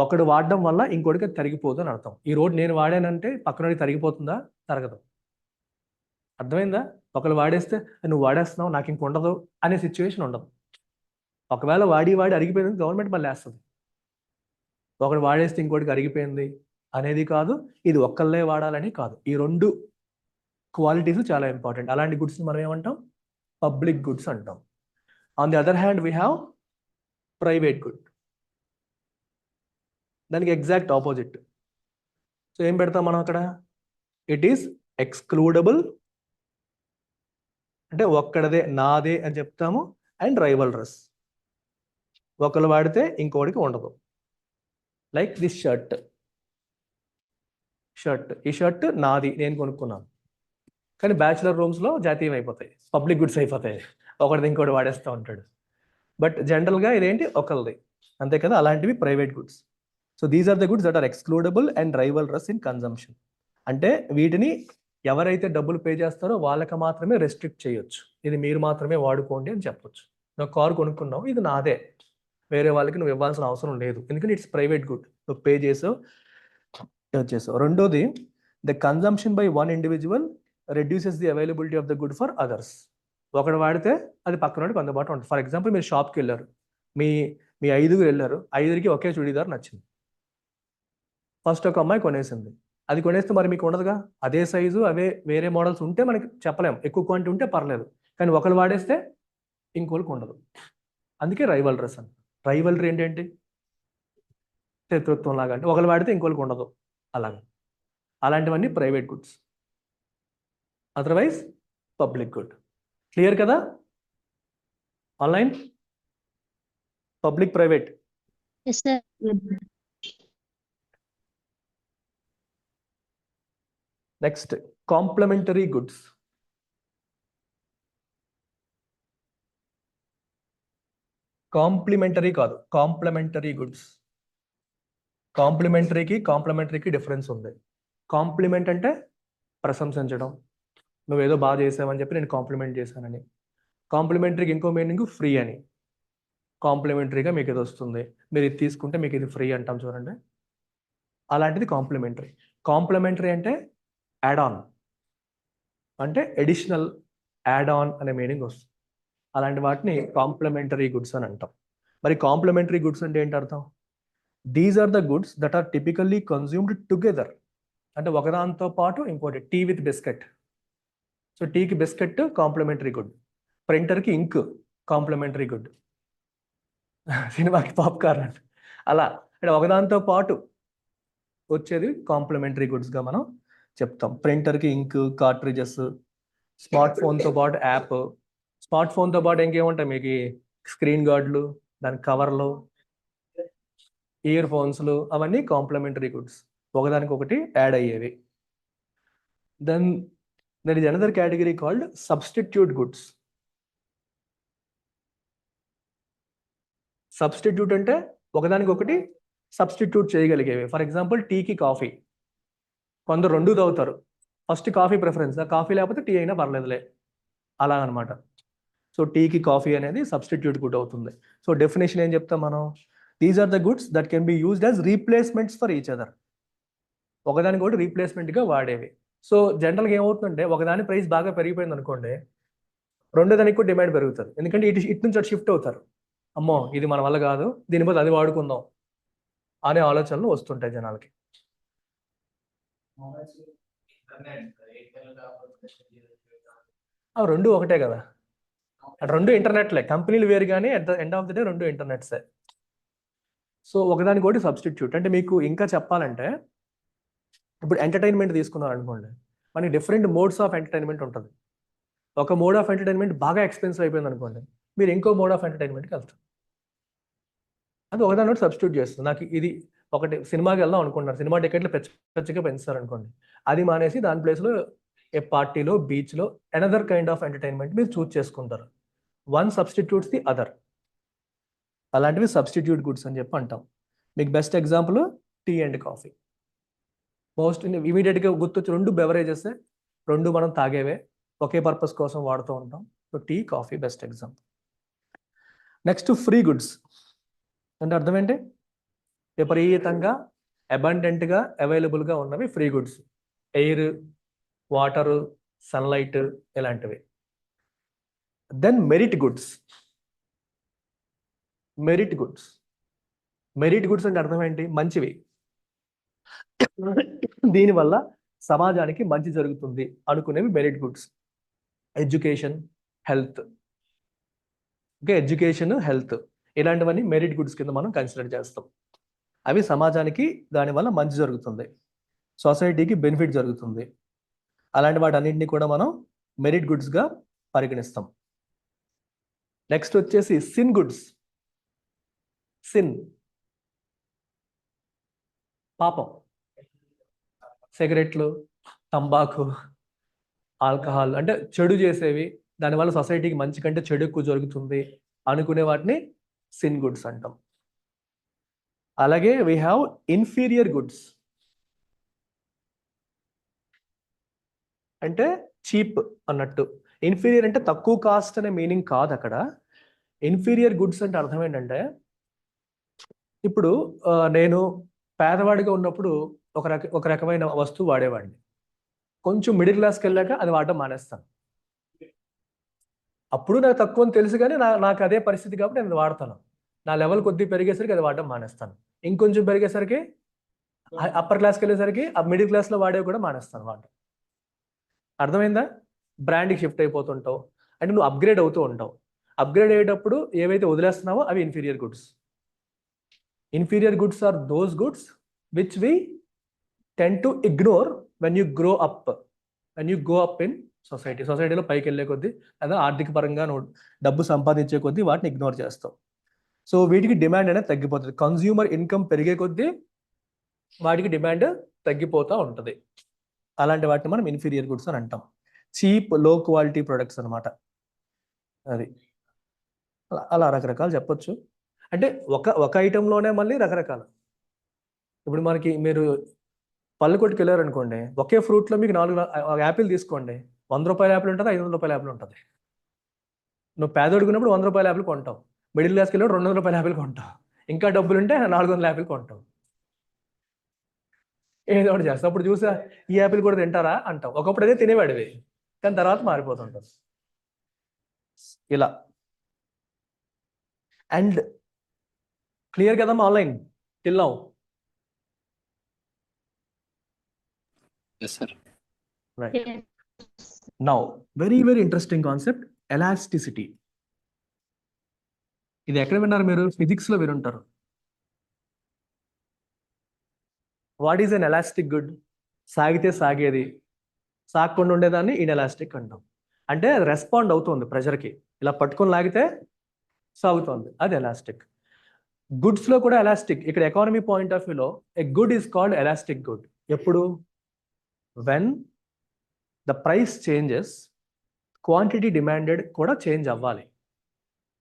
ఒకడు వాడడం వల్ల ఇంకోటికి తరిగిపోదు అని అర్థం. ఈ రోడ్ నేను వాడానంటే పక్కనోడికి తరిగిపోతుందా? తరగదు. అర్థమైందా? ఒకరు వాడేస్తే నువ్వు వాడేస్తున్నావు నాకు ఇంక ఉండదు అనే సిచ్యువేషన్ ఉండదు. ఒకవేళ వాడి అరిగిపోయింది గవర్నమెంట్ మళ్ళీ వేస్తుంది. ఒకడు వాడేస్తే ఇంకోటికి అరిగిపోయింది అనేది కాదు, ఇది ఒక్కళ్ళే వాడాలని కాదు. ఈ రెండు క్వాలిటీస్ చాలా ఇంపార్టెంట్. అలాంటి గుడ్స్ని మనం ఏమంటాం? పబ్లిక్ గుడ్స్ అంటాం. On the other hand we have private good. దానికి ఎగ్జాక్ట్ ఆపోజిట్. సో ఏం పెడతాం మనం అక్కడ? ఇట్ ఈస్ ఎక్స్క్లూడబుల్, అంటే ఒక్కడదే, నాదే అని చెప్తాము. అండ్ రైవల్రస్, ఒకరు వాడితే ఇంకోటికి ఉండదు. Like this shirt. ఈ షర్ట్ నాది, నేను కొనుక్కున్నాను, కానీ బ్యాచులర్ రూమ్స్లో జాతీయం అయిపోతాయి, పబ్లిక్ గుడ్స్ అయిపోతాయి, ఒకటిది ఇంకోటి వాడేస్తూ ఉంటాడు. బట్ జనరల్గా ఇదేంటి? ఒకరిది, అంతే కదా. అలాంటివి private goods. So these are the goods that are excludable and rivalrous in consumption. అంటే వీటిని ఎవరైతే డబ్బులు పే చేస్తారో వాళ్ళకి మాత్రమే రెస్ట్రిక్ట్ చేయొచ్చు. ఇది మీరు మాత్రమే వాడుకోండి అని చెప్పొచ్చు. నువ్వు కారు కొనుక్కున్నావు, ఇది నాదే, వేరే వాళ్ళకి నువ్వు ఇవ్వాల్సిన అవసరం లేదు, ఎందుకంటే ఇట్స్ ప్రైవేట్ గుడ్, నువ్వు పే చేసావు, వచ్చేసావు. రెండోది, the consumption by one individual reduces the availability of the good for others. ఒకడు వాడితే అది పక్కనోడికి అందుబాటు ఉంటుంది. ఫర్ ఎగ్జాంపుల్, మీరు షాప్కి వెళ్ళారు, మీ 5గురు వెళ్ళారు, 5కి ఒకే చుడీదార్ నచ్చింది. ఫస్ట్ ఒక అమ్మాయి కొనేసింది, అది కొనేస్తే మరి మీకు ఉండదుగా. అదే సైజు, అవే వేరే మోడల్స్ ఉంటే మనకి చెప్పలేము, ఎక్కువ క్వాంటిటీ ఉంటే పర్లేదు, కానీ ఒకరు వాడేస్తే ఇంకోళ్ళకి ఉండదు. అందుకే రైవల్రస్ అని. రైవల్రీ ఏంటంటే శత్రుత్వం లాగా, అంటే ఒకరు వాడితే ఇంకోళ్ళకి ఉండదు అలాగా. అలాంటివన్నీ private goods, otherwise public good. Clear కదా? Online public private. Yes, sir. Next complementary goods. Complementary కాదు, కాంప్లిమెంటరీ గుడ్స్. కాంప్లిమెంటరీకి డిఫరెన్స్ ఉంది. కాంప్లిమెంట్ అంటే ప్రశంసించడం, నువ్వేదో బాగా చేసావని చెప్పి నేను కాంప్లిమెంట్ చేశానని. కాంప్లిమెంటరీకి ఇంకో మీనింగ్ ఫ్రీ అని. కాంప్లిమెంటరీగా మీకు ఇది వస్తుంది, మీరు ఇది తీసుకుంటే మీకు ఇది ఫ్రీ అంటాం చూడండి, అలాంటిది కాంప్లిమెంటరీ. కాంప్లిమెంటరీ అంటే యాడ్ ఆన్, అంటే ఎడిషనల్, యాడ్ ఆన్ అనే మీనింగ్ వస్తుంది. అలాంటి వాటిని కాంప్లిమెంటరీ గుడ్స్ అని అంటాం. మరి కాంప్లిమెంటరీ గుడ్స్ అంటే ఏంటి అర్థం? These are the goods that are typically consumed together. అంటే ఒకదాంతో పాటు ఇంకోటి. టీ విత్ బిస్కెట్, సో టీకి బిస్కెట్ కాంప్లిమెంటరీ గుడ్, ప్రింటర్కి ఇంక్ కాంప్లిమెంటరీ గుడ్, సినిమాకి పాప్కార్న్, అలా అంటే ఒకదాంతో పాటు వచ్చేది కాంప్లిమెంటరీ గుడ్స్గా మనం చెప్తాం. ప్రింటర్కి ఇంక్, కార్ట్రిజెస్, స్మార్ట్ ఫోన్తో పాటు యాప్, స్మార్ట్ ఫోన్తో పాటు ఇంకేముంటాయి మీకు? స్క్రీన్ గార్డులు, దాని కవర్లు, ఇయర్ ఫోన్స్లు, అవన్నీ కాంప్లిమెంటరీ గుడ్స్, ఒకదానికొకటి యాడ్ అయ్యేవి. Then there is another category called substitute goods. Substitute అంటే ఒకదానికొకటి సబ్స్టిట్యూట్ చేయగలిగేవి. ఫర్ ఎగ్జాంపుల్ టీకి కాఫీ, కొందరు రెండు తాగుతారు, ఫస్ట్ కాఫీ ప్రిఫరెన్స్, ఆ కాఫీ లేకపోతే టీ అయినా పర్లేదులే, అలా అనమాట. సో టీకి కాఫీ అనేది సబ్స్టిట్యూట్ గుడ్ అవుతుంది. సో డెఫినేషన్ ఏం చెప్తాం మనం? These are the goods that can be used as replacements for each other. ఒకదానికొకటి రీప్లేస్మెంట్గా వాడేవి. సో జనరల్గా ఏమవుతుందంటే ఒకదాని ప్రైస్ బాగా పెరిగిపోయింది అనుకోండి, రెండో దానికి కూడా డిమాండ్ పెరుగుతుంది. ఎందుకంటే ఇటు నుంచి అటు షిఫ్ట్ అవుతారు. అమ్మో ఇది మన వల్ల కాదు, దీని బదులు అది వాడుకుందాం అనే ఆలోచనలు వస్తుంటాయి జనాలకి. రెండు ఒకటే కదా, రెండు ఇంటర్నెట్లే, కంపెనీలు వేరు కానీ at the end of the day రెండు ఇంటర్నెట్సే. So ఒకదానికోటి substitute. అంటే మీకు ఇంకా చెప్పాలంటే, ఇప్పుడు ఎంటర్టైన్మెంట్ తీసుకున్నారు అనుకోండి, మనకి డిఫరెంట్ మోడ్స్ ఆఫ్ ఎంటర్టైన్మెంట్ ఉంటుంది. ఒక మోడ్ ఆఫ్ ఎంటర్టైన్మెంట్ బాగా ఎక్స్పెన్సివ్ అయిపోయింది అనుకోండి, మీరు ఇంకో మోడ్ ఆఫ్ ఎంటర్టైన్మెంట్కి వెళ్తారు. అది ఒకదాని సబ్స్టిట్యూట్ చేస్తుంది. నాకు ఇది ఒకటి, సినిమాకి వెళ్దాం అనుకుంటున్నారు, సినిమా టికెట్లు పెచ్చగా పెంచుతారు అనుకోండి, అది మానేసి దాని ప్లేస్లో ఏ పార్టీలో, బీచ్లో అనదర్ కైండ్ ఆఫ్ ఎంటర్టైన్మెంట్ మీరు చూస్ చేసుకుంటారు. One substitutes the other. అలాంటివి సబ్స్టిట్యూట్ గుడ్స్ అని చెప్పి అంటాం. మీకు best example tea and coffee. Most ఇమీడియట్గా గుర్తొచ్చి రెండు బెవరేజెస్, రెండు మనం తాగేవే, ఒకే పర్పస్ కోసం వాడుతూ ఉంటాం. So tea, coffee best example. Next free goods అంటే అర్థం ఏంటి? విపరీతంగా అబండెంట్గా అవైలబుల్గా ఉన్నవి free goods. Air, water, sunlight, ఇలాంటివి. Then merit goods. Merit goods, merit goods అంటే అర్థం ఏంటి? మంచివి, దీనివల్ల సమాజానికి మంచి జరుగుతుంది అనుకునేవి merit goods. Education, health, okay, education, health, ఇలాంటివన్నీ మెరిట్ గుడ్స్ కింద మనం కన్సిడర్ చేస్తాం. అవి సమాజానికి దానివల్ల మంచి జరుగుతుంది, సొసైటీకి బెనిఫిట్ జరుగుతుంది. అలాంటి వాటన్నింటినీ కూడా మనం మెరిట్ గుడ్స్గా పరిగణిస్తాం. నెక్స్ట్ వచ్చేసి సిన్ గుడ్స్. సిన్, పాపం. సిగరెట్లు, తంబాకు, ఆల్కహాల్ అంటే చెడు చేసేవి, దానివల్ల సొసైటీకి మంచి కంటే చెడు ఎక్కువ జరుగుతుంది అనుకునే వాటిని సిన్ గుడ్స్ అంటాం. అలాగే వీ హ్యావ్ ఇన్ఫీరియర్ గుడ్స్. అంటే చీప్ అన్నట్టు. ఇన్ఫీరియర్ అంటే తక్కువ కాస్ట్ అనే మీనింగ్ కాదు అక్కడ. ఇన్ఫీరియర్ గుడ్స్ అంటే అర్థం ఏంటంటే, ఇప్పుడు నేను పేదవాడిగా ఉన్నప్పుడు ఒక రకమైన వస్తువు వాడేవాడిని, కొంచెం మిడిల్ క్లాస్కి వెళ్ళాక అది వాడటం మానేస్తాను. అప్పుడు నాకు తక్కువ అని తెలుసు కానీ నాకు అదే పరిస్థితి కాబట్టి నేను వాడతాను. నా లెవెల్ కొద్దిగా పెరిగేసరికి అది వాడటం మానేస్తాను. ఇంకొంచెం పెరిగేసరికి, అప్పర్ క్లాస్కి వెళ్ళేసరికి ఆ మిడిల్ క్లాస్లో వాడేవి కూడా మానేస్తాను వాడటం. అర్థమైందా? బ్రాండ్కి షిఫ్ట్ అయిపోతుంటావు అంటే నువ్వు అప్గ్రేడ్ అవుతూ ఉంటావు. అప్గ్రేడ్ అయ్యేటప్పుడు ఏవైతే వదిలేస్తున్నావో అవి inferior goods. Inferior goods are those goods which we tend to ignore when you grow up, when you go up in society. సొసైటీలో పైకి వెళ్ళే కొద్దీ, లేదా ఆర్థిక పరంగా నువ్వు డబ్బు సంపాదించే కొద్దీ వాటిని ఇగ్నోర్ చేస్తావు. సో వీటికి డిమాండ్ అనేది తగ్గిపోతుంది. కన్జ్యూమర్ ఇన్కమ్ పెరిగే కొద్దీ వాటికి డిమాండ్ తగ్గిపోతూ ఉంటుంది. అలాంటి వాటిని మనం ఇన్ఫీరియర్ గుడ్స్ అని అంటాం. చీప్, లో క్వాలిటీ ప్రొడక్ట్స్ అనమాట. అది అలా రకరకాలు చెప్పొచ్చు. అంటే ఒక ఐటెంలోనే మళ్ళీ రకరకాలు. ఇప్పుడు మనకి మీరు పళ్ళు కొట్టుకు వెళ్ళారనుకోండి, ఒకే ఫ్రూట్లో మీకు 4 యాపిల్ తీసుకోండి, రూపాయల యాపిల్ ఉంటుంది, 500 రూపాయల యాపిల్ ఉంటుంది. నువ్వు పేదోడుకున్నప్పుడు 100 రూపాయల యాపిల్ కొంటావు, మిడిల్ క్లాస్కి వెళ్ళి 200 రూపాయల యాపిల్ కొంటావు, ఇంకా డబ్బులు ఉంటే 400 యాపిల్ కొంటావు. ఏదో ఒకటి చేస్తావు. అప్పుడు చూసా ఈ యాపిల్ కూడా తింటారా అంటావు. ఒకప్పుడు అదే తినేవాడివి, కానీ తర్వాత మారిపోతుంటావు. ఇలా. అండ్ క్లియర్ కదమ్మా online till now? Yes, sir. Right. Now, very interesting concept, elasticity. ఇది ఎక్కడ విన్నారు మీరు? ఫిజిక్స్ లో వినుంటారు. What is an elastic good? సాగితే సాగేది, సాగకుండా ఉండేదాన్ని ఇన్ఎలాస్టిక్ అంటాం. అంటే రెస్పాండ్ అవుతుంది ప్రెషర్కి, ఇలా పట్టుకొని లాగితే సాగుతుంది, అది ఎలాస్టిక్. గుడ్స్ లో కూడా ఎలాస్టిక్. ఇక్కడ ఎకానమీ పాయింట్ ఆఫ్ వ్యూలో a good is called elastic good. ఎప్పుడు? When the price changes, quantity demanded కూడా చేంజ్ అవ్వాలి.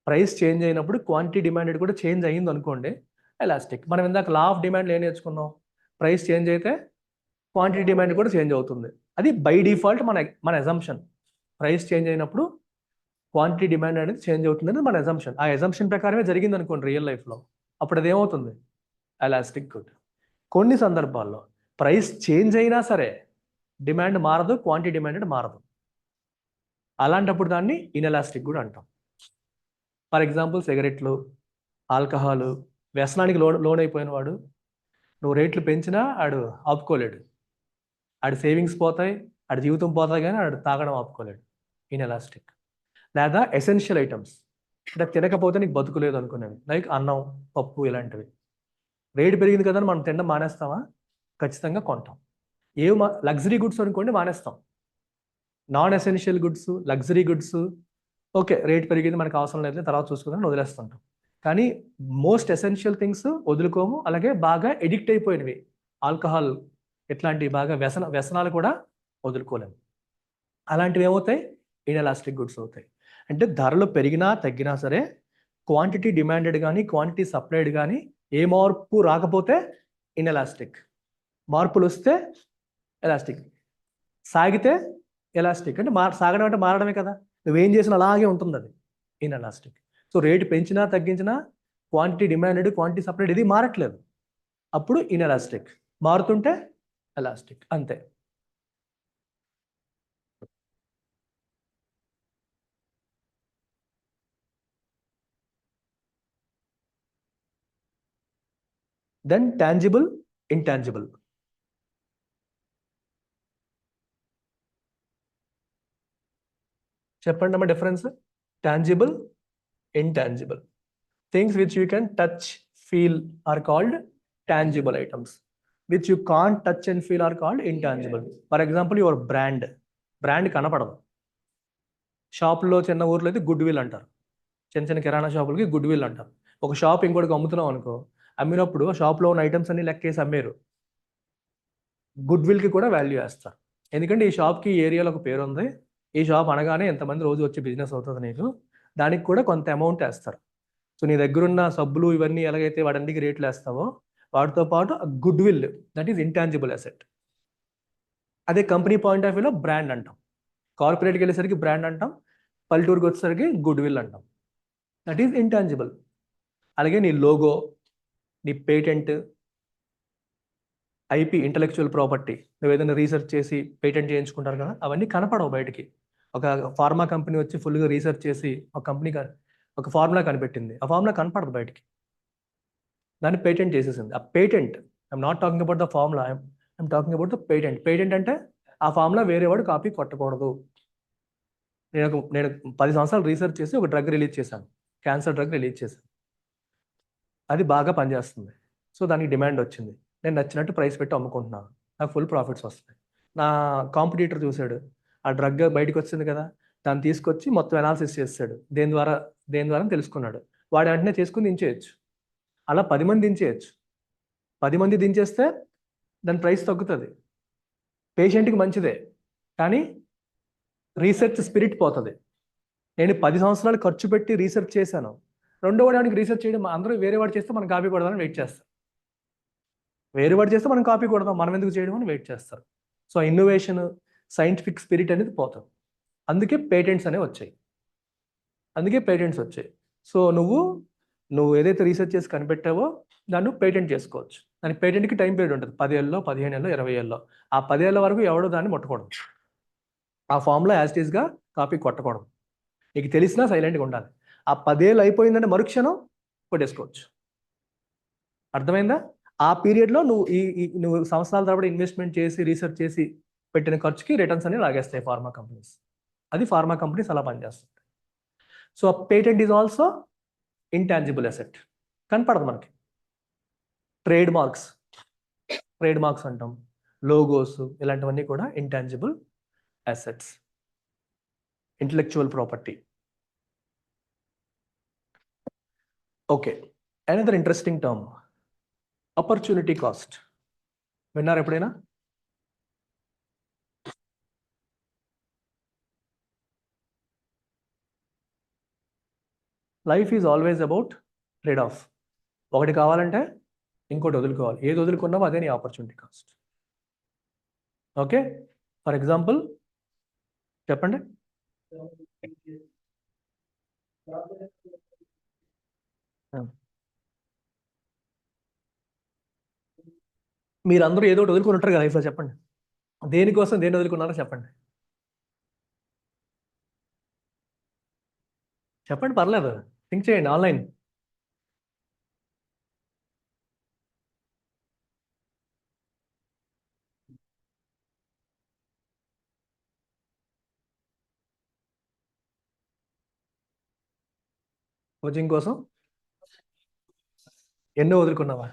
ప్రైస్ చేంజ్ అయినప్పుడు క్వాంటిటీ డిమాండెడ్ కూడా చేంజ్ అయ్యింది అనుకోండి, ఎలాస్టిక్. మనం ఇందాక లా ఆఫ్ డిమాండ్లో ఏం నేర్చుకున్నాం? ప్రైస్ చేంజ్ అయితే క్వాంటిటీ డిమాండ్ కూడా చేంజ్ అవుతుంది. అది బై డిఫాల్ట్ మన అజంప్షన్. ప్రైస్ చేంజ్ అయినప్పుడు క్వాంటిటీ డిమాండ్ అనేది చేంజ్ అవుతుంది అనేది మన అజంప్షన్. ఆ అజంప్షన్ ప్రకారమే జరిగింది అనుకోండి రియల్ లైఫ్లో, అప్పుడు అది ఏమవుతుంది? Elastic good. కొన్ని సందర్భాల్లో ప్రైస్ చేంజ్ అయినా సరే డిమాండ్ మారదు, క్వాంటిటీ డిమాండ్ మారదు. అలాంటప్పుడు దాన్ని ఇన్ఎలాస్టిక్ గుడ్ అంటాం. ఫర్ ఎగ్జాంపుల్ సిగరెట్లు, ఆల్కహాల్, వ్యసనానికి లోన్ అయిపోయిన వాడు, నువ్వు రేట్లు పెంచినా ఆడు ఆపుకోలేడు. ఆడి సేవింగ్స్ పోతాయి, ఆడి జీవితం పోతాయి, కానీ ఆడు తాగడం ఆపుకోలేడు, ఇన్ఎలాస్టిక్. లేదా ఎసెన్షియల్ ఐటమ్స్, అంటే తినకపోతే నీకు బతుకులేదు అనుకునేవి, లైక్ అన్నం, పప్పు, ఇలాంటివి. రేటు పెరిగింది కదా మనం తినడం మానేస్తామా? ఖచ్చితంగా కొంటాం. ఏవి లగ్జరీ గుడ్స్ అనుకోండి మానేస్తాం. Non essential goods, luxury goods okay rate పెరిగింది మనకు అవసరం లేదు తర్వాత చూసుకుందాం వదిలేస్తుంటాం. కానీ మోస్ట్ ఎసెన్షియల్ థింగ్స్ వదులుకోము. అలాగే బాగా ఎడిక్ట్ అయిపోయినవి, ఆల్కహాల్ ఇట్లాంటి బాగా వ్యసనాలు కూడా వదులుకోలేము. అలాంటివి ఏమవుతాయి? ఇన్ఎలాస్టిక్ గుడ్స్ అవుతాయి. అంటే ధరలు పెరిగినా తగ్గినా సరే క్వాంటిటీ డిమాండెడ్ కానీ క్వాంటిటీ సప్లైడ్ కానీ ఏ మార్పు రాకపోతే ఇన్ఎలాస్టిక్. మార్పులు వస్తే ఎలాస్టిక్. సాగితే ఎలాస్టిక్. అంటే సాగడం అంటే మారడమే కదా, నువ్వేం చేసినా అలాగే ఉంటుంది, అది ఇన్ఎలాస్టిక్. సో రేటు పెంచినా తగ్గించినా క్వాంటిటీ డిమాండెడ్ క్వాంటిటీ సప్లైడ్ ఇది మారట్లేదు, అప్పుడు ఇన్ఎలాస్టిక్. మారుతుంటే ఎలాస్టిక్, అంతే. Then tangible, intangible. చెప్పండి అమ్మా difference. Tangible, intangible. Things which you can touch, feel are called tangible items. Which you can't touch and feel are called intangible. For example your brand. Brand కనపడదు. షాపుల్లో చిన్న ఊర్లో అయితే good will అంటారు, చిన్న చిన్న కిరాణా షాపులకి గుడ్ విల్ అంటారు. ఒక షాప్ ఇంకోటికి అమ్ముతున్నాం అనుకో, అమ్మినప్పుడు షాప్లో ఉన్న ఐటమ్స్ అన్ని లెక్కేసి అమ్మేరు, గుడ్ విల్కి కూడా వాల్యూ వేస్తారు. ఎందుకంటే ఈ షాప్కి ఈ ఏరియాలో ఒక పేరు ఉంది, ఈ షాప్ అనగానే ఎంతమంది రోజు వచ్చి బిజినెస్ అవుతుంది నీకు, దానికి కూడా కొంత అమౌంట్ వేస్తారు. సో నీ దగ్గరున్న సబ్బులు ఇవన్నీ ఎలాగైతే వాటన్నిటికి రేట్లు వేస్తావో వాటితో పాటు good will, that is intangible asset. అదే కంపెనీ పాయింట్ ఆఫ్ వ్యూలో బ్రాండ్ అంటాం. కార్పొరేట్కి వెళ్ళేసరికి బ్రాండ్ అంటాం, పల్లెటూరుకి వచ్చేసరికి గుడ్ విల్ అంటాం, దట్ ఈస్ ఇంటాంజిబుల్. అలాగే నీ లోగో, నీ పేటెంట్, ఐపీ, ఇంటలెక్చువల్ ప్రాపర్టీ, నువ్వు ఏదైనా రీసెర్చ్ చేసి పేటెంట్ చేయించుకుంటారు కదా, అవన్నీ కనపడవు బయటికి. ఒక ఫార్మా కంపెనీ వచ్చి ఫుల్గా రీసెర్చ్ చేసి ఒక ఫార్ములా కనిపెట్టింది, ఆ ఫార్ములా కనపడదు బయటికి, దాన్ని పేటెంట్ చేసేసింది. ఆ patent, I'm not talking about the formula, I'm talking about the patent. Patent అంటే ఆ ఫార్ములా వేరే వాడు కాపీ కొట్టకూడదు. నేను 10 సంవత్సరాలు రీసెర్చ్ చేసి ఒక డ్రగ్ రిలీజ్ చేశాను, క్యాన్సర్ డ్రగ్ రిలీజ్ చేశాను, అది బాగా పనిచేస్తుంది, సో దానికి డిమాండ్ వచ్చింది, నేను నచ్చినట్టు ప్రైస్ పెట్టి అమ్ముకుంటున్నాను, నాకు ఫుల్ ప్రాఫిట్స్ వస్తాయి. నా కాంపిటీటర్ చూశాడు, ఆ డ్రగ్ బయటకు వచ్చింది కదా, దాన్ని తీసుకొచ్చి మొత్తం అనాలిసిస్ చేస్తాడు, దేని ద్వారా తెలుసుకున్నాడు, వాడు వెంటనే చేసుకుని దించేయచ్చు. అలా 10 మంది దించేయచ్చు. 10 మంది దించేస్తే దాని ప్రైస్ తగ్గుతుంది, పేషెంట్కి మంచిదే, కానీ రీసెర్చ్ స్పిరిట్ పోతుంది. నేను 10 సంవత్సరాలు ఖర్చు పెట్టి రీసెర్చ్ చేశాను, రెండో వాడికి రీసెర్చ్ చేయడం, అందరూ వేరే వాడు చేస్తే మనం కాపీ కొడదామని వెయిట్ చేస్తాం, వేరే వాడు చేస్తే మనం కాపీ కొడదాం, మనం ఎందుకు చేయడం అని వెయిట్ చేస్తారు. సో ఇన్నోవేషన్, సైంటిఫిక్ స్పిరిట్ అనేది పోతుంది. అందుకే పేటెంట్స్ అనేవి వచ్చాయి. సో నువ్వు ఏదైతే రీసెర్చ్ చేసి కనిపెట్టావో దాన్ని పేటెంట్ చేసుకోవచ్చు. దానికి పేటెంట్కి టైం పీరియడ్ ఉంటుంది, 10 ఏళ్ళలో, 15 ఏళ్ళలో, 20 ఏళ్ళలో. ఆ 10 ఏళ్ళ వరకు ఎవడో దాన్ని ముట్టకూడదు. ఆ ఫామ్లో యాజ్ ఇట్ ఈస్గా కాపీ కొట్టకూడదు. నీకు తెలిసినా సైలెంట్గా ఉండాలి. ఆ 10 ఏళ్ళు అయిపోయిందంటే మరుక్షణం కొట్టేసుకోవచ్చు. అర్థమైందా? ఆ పీరియడ్లో నువ్వు సంవత్సరాల తరబడి ఇన్వెస్ట్మెంట్ చేసి రీసెర్చ్ చేసి పెట్టిన ఖర్చుకి రిటర్న్స్ అనేవి లాగేస్తాయి ఫార్మా కంపెనీస్. అది ఫార్మా కంపెనీస్ అలా పనిచేస్తుంది. So patent is also intangible asset, కనపడదు మనకి. ట్రేడ్ మార్క్స్ అంటాం, లోగోస్, ఇలాంటివన్నీ కూడా intangible assets, intellectual property. Okay, another interesting term, opportunity cost. విన్నారు ఎప్పుడైనా? Life is always about trade of. ఒకటి కావాలంటే ఇంకోటి వదులుకోవాలి. ఏది వదులుకున్నామో అదే నీ opportunity cost. Okay, for example చెప్పండి. మీరందరూ ఏదో ఒకటి వదులుకొని ఉంటారు కదా లైఫ్లో. చెప్పండి, దేనికోసం దేన్ని వదులుకున్నారో చెప్పండి. చెప్పండి, పర్లేదు, థింక్ చేయండి. ఆన్లైన్ కోచింగ్ కోసం ఎన్నో వదులుకున్నావా?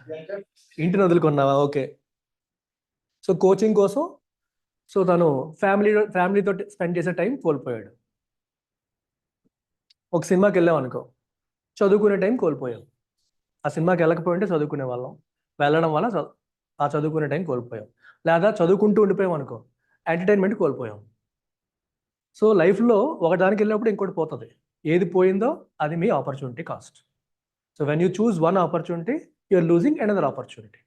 ఇంటిని వదులుకున్నావా? ఓకే. సో కోచింగ్ కోసం తను ఫ్యామిలీతో స్పెండ్ చేసే టైం కోల్పోయాడు. ఒక సినిమాకి వెళ్ళాం అనుకో, చదువుకునే టైం కోల్పోయాం. ఆ సినిమాకి వెళ్ళకపోయింటే చదువుకునే వాళ్ళం, వెళ్ళడం వల్ల ఆ చదువుకునే టైం కోల్పోయాం. లేదా చదువుకుంటూ ఉండిపోయాం అనుకో, ఎంటర్టైన్మెంట్ కోల్పోయాం. సో లైఫ్లో ఒకదానికి వెళ్ళినప్పుడు ఇంకోటి పోతుంది. ఏది పోయిందో అది మీ opportunity cost. So when you choose one opportunity, you're losing another opportunity.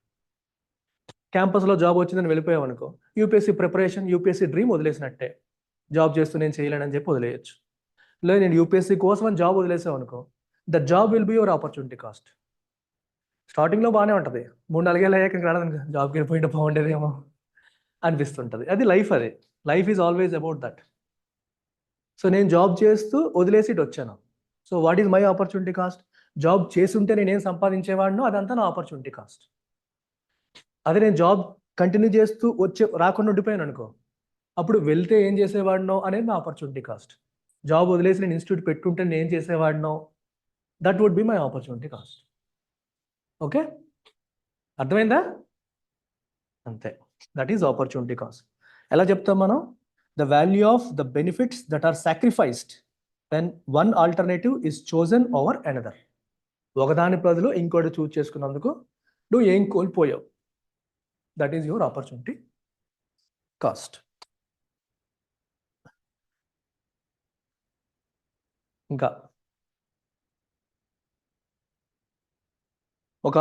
క్యాంపస్లో జాబ్ వచ్చిందని వెళ్ళిపోయాం అనుకో, యూపీఎస్సీ ప్రిపరేషన్, యూపీఎస్సీ డ్రీమ్ వదిలేసినట్టే. జాబ్ చేస్తూ నేను చేయలేనని చెప్పి వదిలేయచ్చు. లేదు నేను యూపీఎస్సీ కోసం అని జాబ్ వదిలేసావు అనుకో, the job will be your opportunity cost. స్టార్టింగ్లో బాగానే ఉంటుంది, 3-4 ఏళ్ళు అయ్యాక రాలేదు, జాబ్కి వెళ్ళిపోయింటే బాగుండేదేమో అనిపిస్తుంటుంది. అది లైఫ్. అది life is always about that. So నేను జాబ్ చేస్తూ వదిలేసి ఇటు వచ్చాను. So what is my opportunity cost? Job చేస్తుంటే నేనేం సంపాదించేవాడినో అదంతా నా ఆపర్చునిటీ కాస్ట్. అదే నేను జాబ్ కంటిన్యూ చేస్తూ రాకుండా ఉండిపోయాను అనుకో, అప్పుడు వెళ్తే ఏం చేసేవాడినో అనేది నా ఆపర్చునిటీ కాస్ట్. జాబ్ వదిలేసి నేను ఇన్స్టిట్యూట్ పెట్టుకుంటే నేను ఏం చేసేవాడినో, that would be my opportunity cost. Okay, అర్థమైందా? అంతే, దట్ ఈజ్ ఆపర్చునిటీ కాస్ట్. ఎలా చెప్తాం మనం? The value of the benefits that are sacrificed when one alternative is chosen over another. ఒకదాని బదులు ఇంకోటి చూజ్ చేసుకున్నందుకు నువ్వు ఏం కోల్పోయావు, that is your opportunity cost. ఇంకా ఒక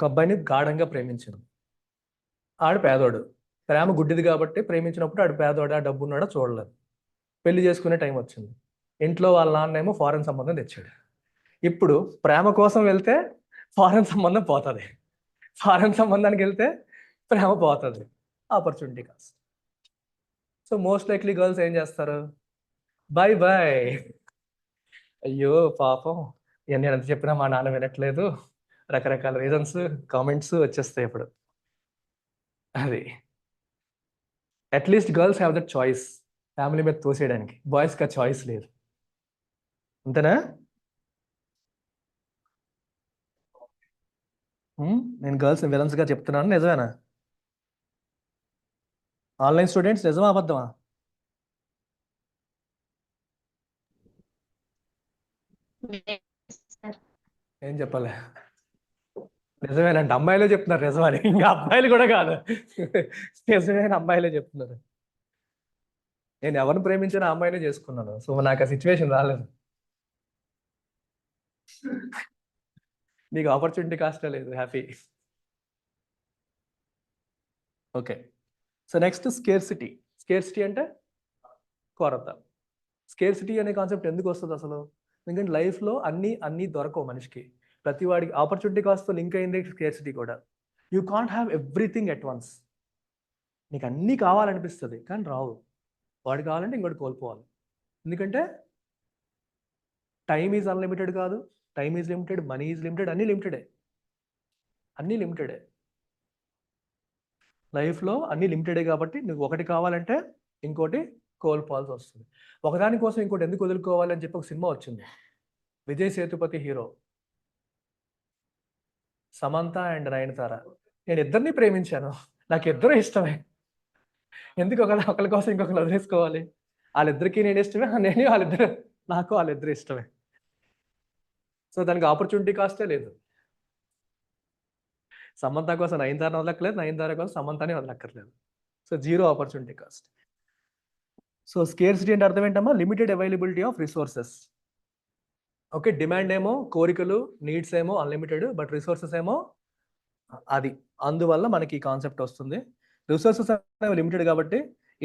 అబ్బాయిని గాఢంగా ప్రేమించింది. ఆడు పేదోడు. ప్రేమ గుడ్డిది కాబట్టి ప్రేమించినప్పుడు ఆడు పేదోడా డబ్బు ఉన్నాడా చూడలేదు. పెళ్లి చేసుకునే టైం వచ్చింది. ఇంట్లో వాళ్ళ నాన్నేమో ఫారెన్ సంబంధం తెచ్చాడు. ఇప్పుడు ప్రేమ కోసం వెళ్తే ఫారెన్ సంబంధం పోతుంది, ఫారెన్ సంబంధానికి వెళ్తే ప్రేమ పోతుంది. Opportunity cost. So most likely girls ఏం చేస్తారు? Bye bye. అయ్యో పాపం, నేను ఎంత చెప్పినా మా నాన్న వినట్లేదు, రకరకాల రీజన్స్, కామెంట్స్ వచ్చేస్తాయి ఇప్పుడు. అది at least girls have that choice, family మీద తోసేయడానికి. బాయ్స్కి ఆ చాయిస్ లేదు. అంతేనా? నేను గర్ల్స్ విలన్స్గా చెప్తున్నాను, నిజమేనా? ఆన్లైన్ స్టూడెంట్స్, నిజమా అబద్ధమా? ఏం చెప్పాలి? నిజమేనంటే అమ్మాయిలే చెప్తున్నారు నిజమని, ఇంకా అబ్బాయిలు కూడా కాదు, నిజమైన అమ్మాయిలే చెప్తున్నారు. నేను ఎవరిని ప్రేమించిన అమ్మాయినే చేసుకున్నాను, సో నాకు ఆ సిచ్యువేషన్ రాలేదు. నీకు ఆపర్చునిటీ కాస్ట్ లేదు, happy. Okay, so next scarcity. Scarcity అంటే కొరత. స్కేర్సిటీ అనే కాన్సెప్ట్ ఎందుకు వస్తుంది అసలు? ఎందుకంటే లైఫ్లో అన్నీ దొరకవు మనిషికి. ప్రతి వాడికి ఆపర్చునిటీ కాస్ట్తో లింక్ అయింది స్కేర్సిటీ కూడా. You can't have everything at once. నీకు అన్నీ కావాలనిపిస్తుంది కానీ రావు. వాడు కావాలంటే ఇంకోటి కోల్పోవాలి. ఎందుకంటే టైమ్ ఈజ్ అన్లిమిటెడ్ కాదు, time is limited, money is limited, అన్నీ లిమిటెడే. లైఫ్లో అన్నీ లిమిటెడే కాబట్టి నువ్వు ఒకటి కావాలంటే ఇంకోటి కోల్పోవాల్సి వస్తుంది. ఒకదాని కోసం ఇంకోటి ఎందుకు వదులుకోవాలి అని చెప్పి ఒక సినిమా వచ్చింది, విజయ్ సేతుపతి హీరో, సమంత అండ్ నయనతార. నేను ఇద్దరిని ప్రేమించాను, నాకు ఇద్దరు ఇష్టమే, ఎందుకు ఒకరి కోసం ఇంకొకరు వదిలేసుకోవాలి? వాళ్ళిద్దరికీ నేను ఇష్టమే, నాకు వాళ్ళిద్దరు ఇష్టమే. సో దానికి ఆపర్చునిటీ కాస్టే లేదు. సమంత కోసం నయనతార వదలక్కర్లేదు, నయనతార కోసం సమంతని వదలక్కర్లేదు. So zero opportunity cost. So scarcity అంటే అర్థం ఏంటమ్మా? Limited availability of resources. Okay, demand ఏమో కోరికలు, నీడ్స్ ఏమో అన్లిమిటెడ్, బట్ రిసోర్సెస్ ఏమో అది. అందువల్ల మనకి ఈ కాన్సెప్ట్ వస్తుంది. రిసోర్సెస్ అనేవి లిమిటెడ్ కాబట్టి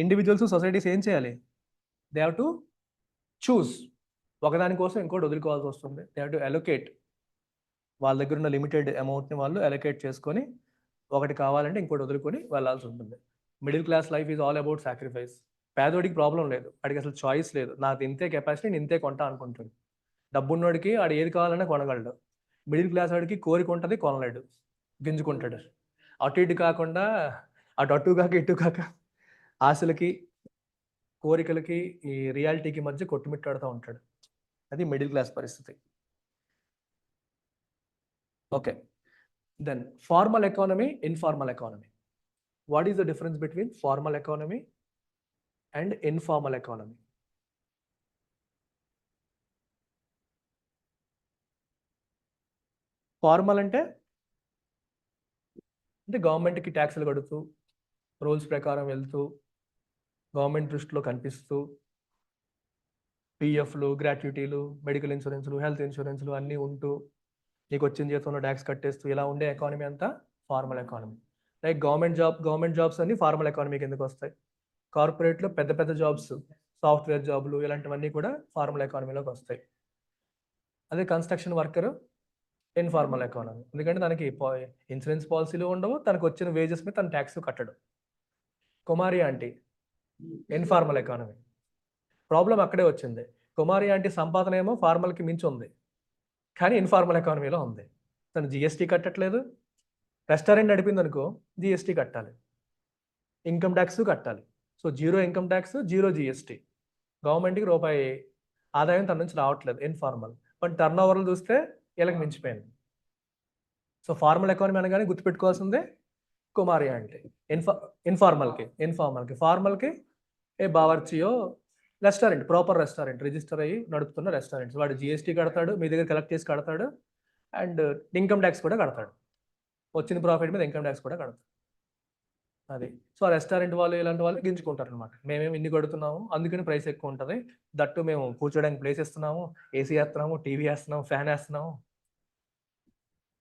ఇండివిజువల్స్, సొసైటీస్ ఏం చేయాలి? They have to choose. ఒకదాని కోసం ఇంకోటి వదులుకోవాల్సి వస్తుంది. They have to allocate. వాళ్ళ దగ్గర ఉన్న లిమిటెడ్ అమౌంట్ని వాళ్ళు అలొకేట్ చేసుకొని ఒకటి కావాలంటే ఇంకోటి వదులుకొని వెళ్ళాల్సి ఉంటుంది. Middle class life is all about sacrifice. పేదోడికి ప్రాబ్లం లేదు, వాడికి అసలు చాయిస్ లేదు. నాకు ఇంతే కెపాసిటీ, నేను ఇంతే కొంటా అనుకుంటాడు. డబ్బున్నోడికి వాడు ఏది కావాలన్నా కొనగలడు. మిడిల్ క్లాస్ వాడికి కోరిక ఉంటుంది, కొనలేడు, గింజుకుంటాడు. అటు ఇటు కాకుండా, అటు కాక ఇటు కాక ఆశలకి, కోరికలకి, ఈ రియాలిటీకి మధ్య కొట్టుమిట్టాడుతూ ఉంటాడు. అది మిడిల్ క్లాస్ పరిస్థితి. Okay, then formal economy, informal economy. What is the difference between formal economy and informal economy? Formal అంటే గవర్నమెంట్కి ట్యాక్సులు కడుతూ, రూల్స్ ప్రకారం వెళ్తూ, గవర్నమెంట్ దృష్టిలో కనిపిస్తూ, పిఎఫ్లు, గ్రాట్యుటీలు, మెడికల్ ఇన్సూరెన్స్లు, హెల్త్ ఇన్సూరెన్స్లు అన్నీ ఉంటూ, నీకు వచ్చిన జీతంలో ట్యాక్స్ కట్టేస్తూ ఇలా ఉండే ఎకానమీ అంతా formal economy. Like government jobs అన్ని ఫార్మల్ ఎకానమీ కిందకు వస్తాయి. కార్పొరేట్లో పెద్ద పెద్ద జాబ్స్, సాఫ్ట్వేర్ జాబ్లు ఇలాంటివన్నీ కూడా ఫార్మల్ ఎకానమీలోకి వస్తాయి. అదే కన్స్ట్రక్షన్ వర్కర్ ఇన్ఫార్మల్ ఎకానమీ, ఎందుకంటే దానికి ఇన్సూరెన్స్ పాలసీలు ఉండవు, తనకు వచ్చిన వేజెస్ మీద తన ట్యాక్స్ కట్టడు. కుమారి ఆంటీ ఇన్ఫార్మల్ ఎకానమీ. ప్రాబ్లం అక్కడే వచ్చింది. కుమారి ఆంటీ సంపాదన ఏమో ఫార్మల్కి మించి ఉంది, కానీ ఇన్ఫార్మల్ ఎకానమీలో ఉంది. తను జిఎస్టీ కట్టట్లేదు. రెస్టారెంట్ నడిపింది అనుకో, జిఎస్టీ కట్టాలి, ఇన్కమ్ ట్యాక్స్ కట్టాలి. So zero income tax, zero GST. గవర్నమెంట్కి రూపాయి ఆదాయం తన నుంచి రావట్లేదు, ఇన్ఫార్మల్. బట్ టర్న్ ఓవర్లు చూస్తే వీళ్ళకి మించిపోయింది. సో ఫార్మల్ ఎకానమీ అనగానే గుర్తుపెట్టుకోవాల్సిందే కుమారి అంటే. ఇన్ఫార్మల్కి ఫార్మల్కి ఏ బావర్చియో, రెస్టారెంట్, ప్రాపర్ రెస్టారెంట్, రిజిస్టర్ అయ్యి నడుపుతున్న రెస్టారెంట్స్. వాడు జిఎస్టీ కడతాడు, మీ దగ్గర కలెక్ట్ చేసి కడతాడు, అండ్ ఇన్కమ్ ట్యాక్స్ కూడా కడతాడు. వచ్చిన ప్రాఫిట్ మీద ఇన్కమ్ ట్యాక్స్ కూడా కడతాడు. అది. సో ఆ రెస్టారెంట్ వాళ్ళు ఇలాంటి వాళ్ళు గింజుకుంటారు అనమాట. మేమేమి ఇన్ని కడుతున్నాము, అందుకని ప్రైస్ ఎక్కువ ఉంటుంది. దట్టు మేము కూర్చోడానికి ప్లేస్ ఇస్తున్నాము, ఏసీ వేస్తున్నాము, టీవీ వేస్తున్నాము, ఫ్యాన్ వేస్తున్నాము.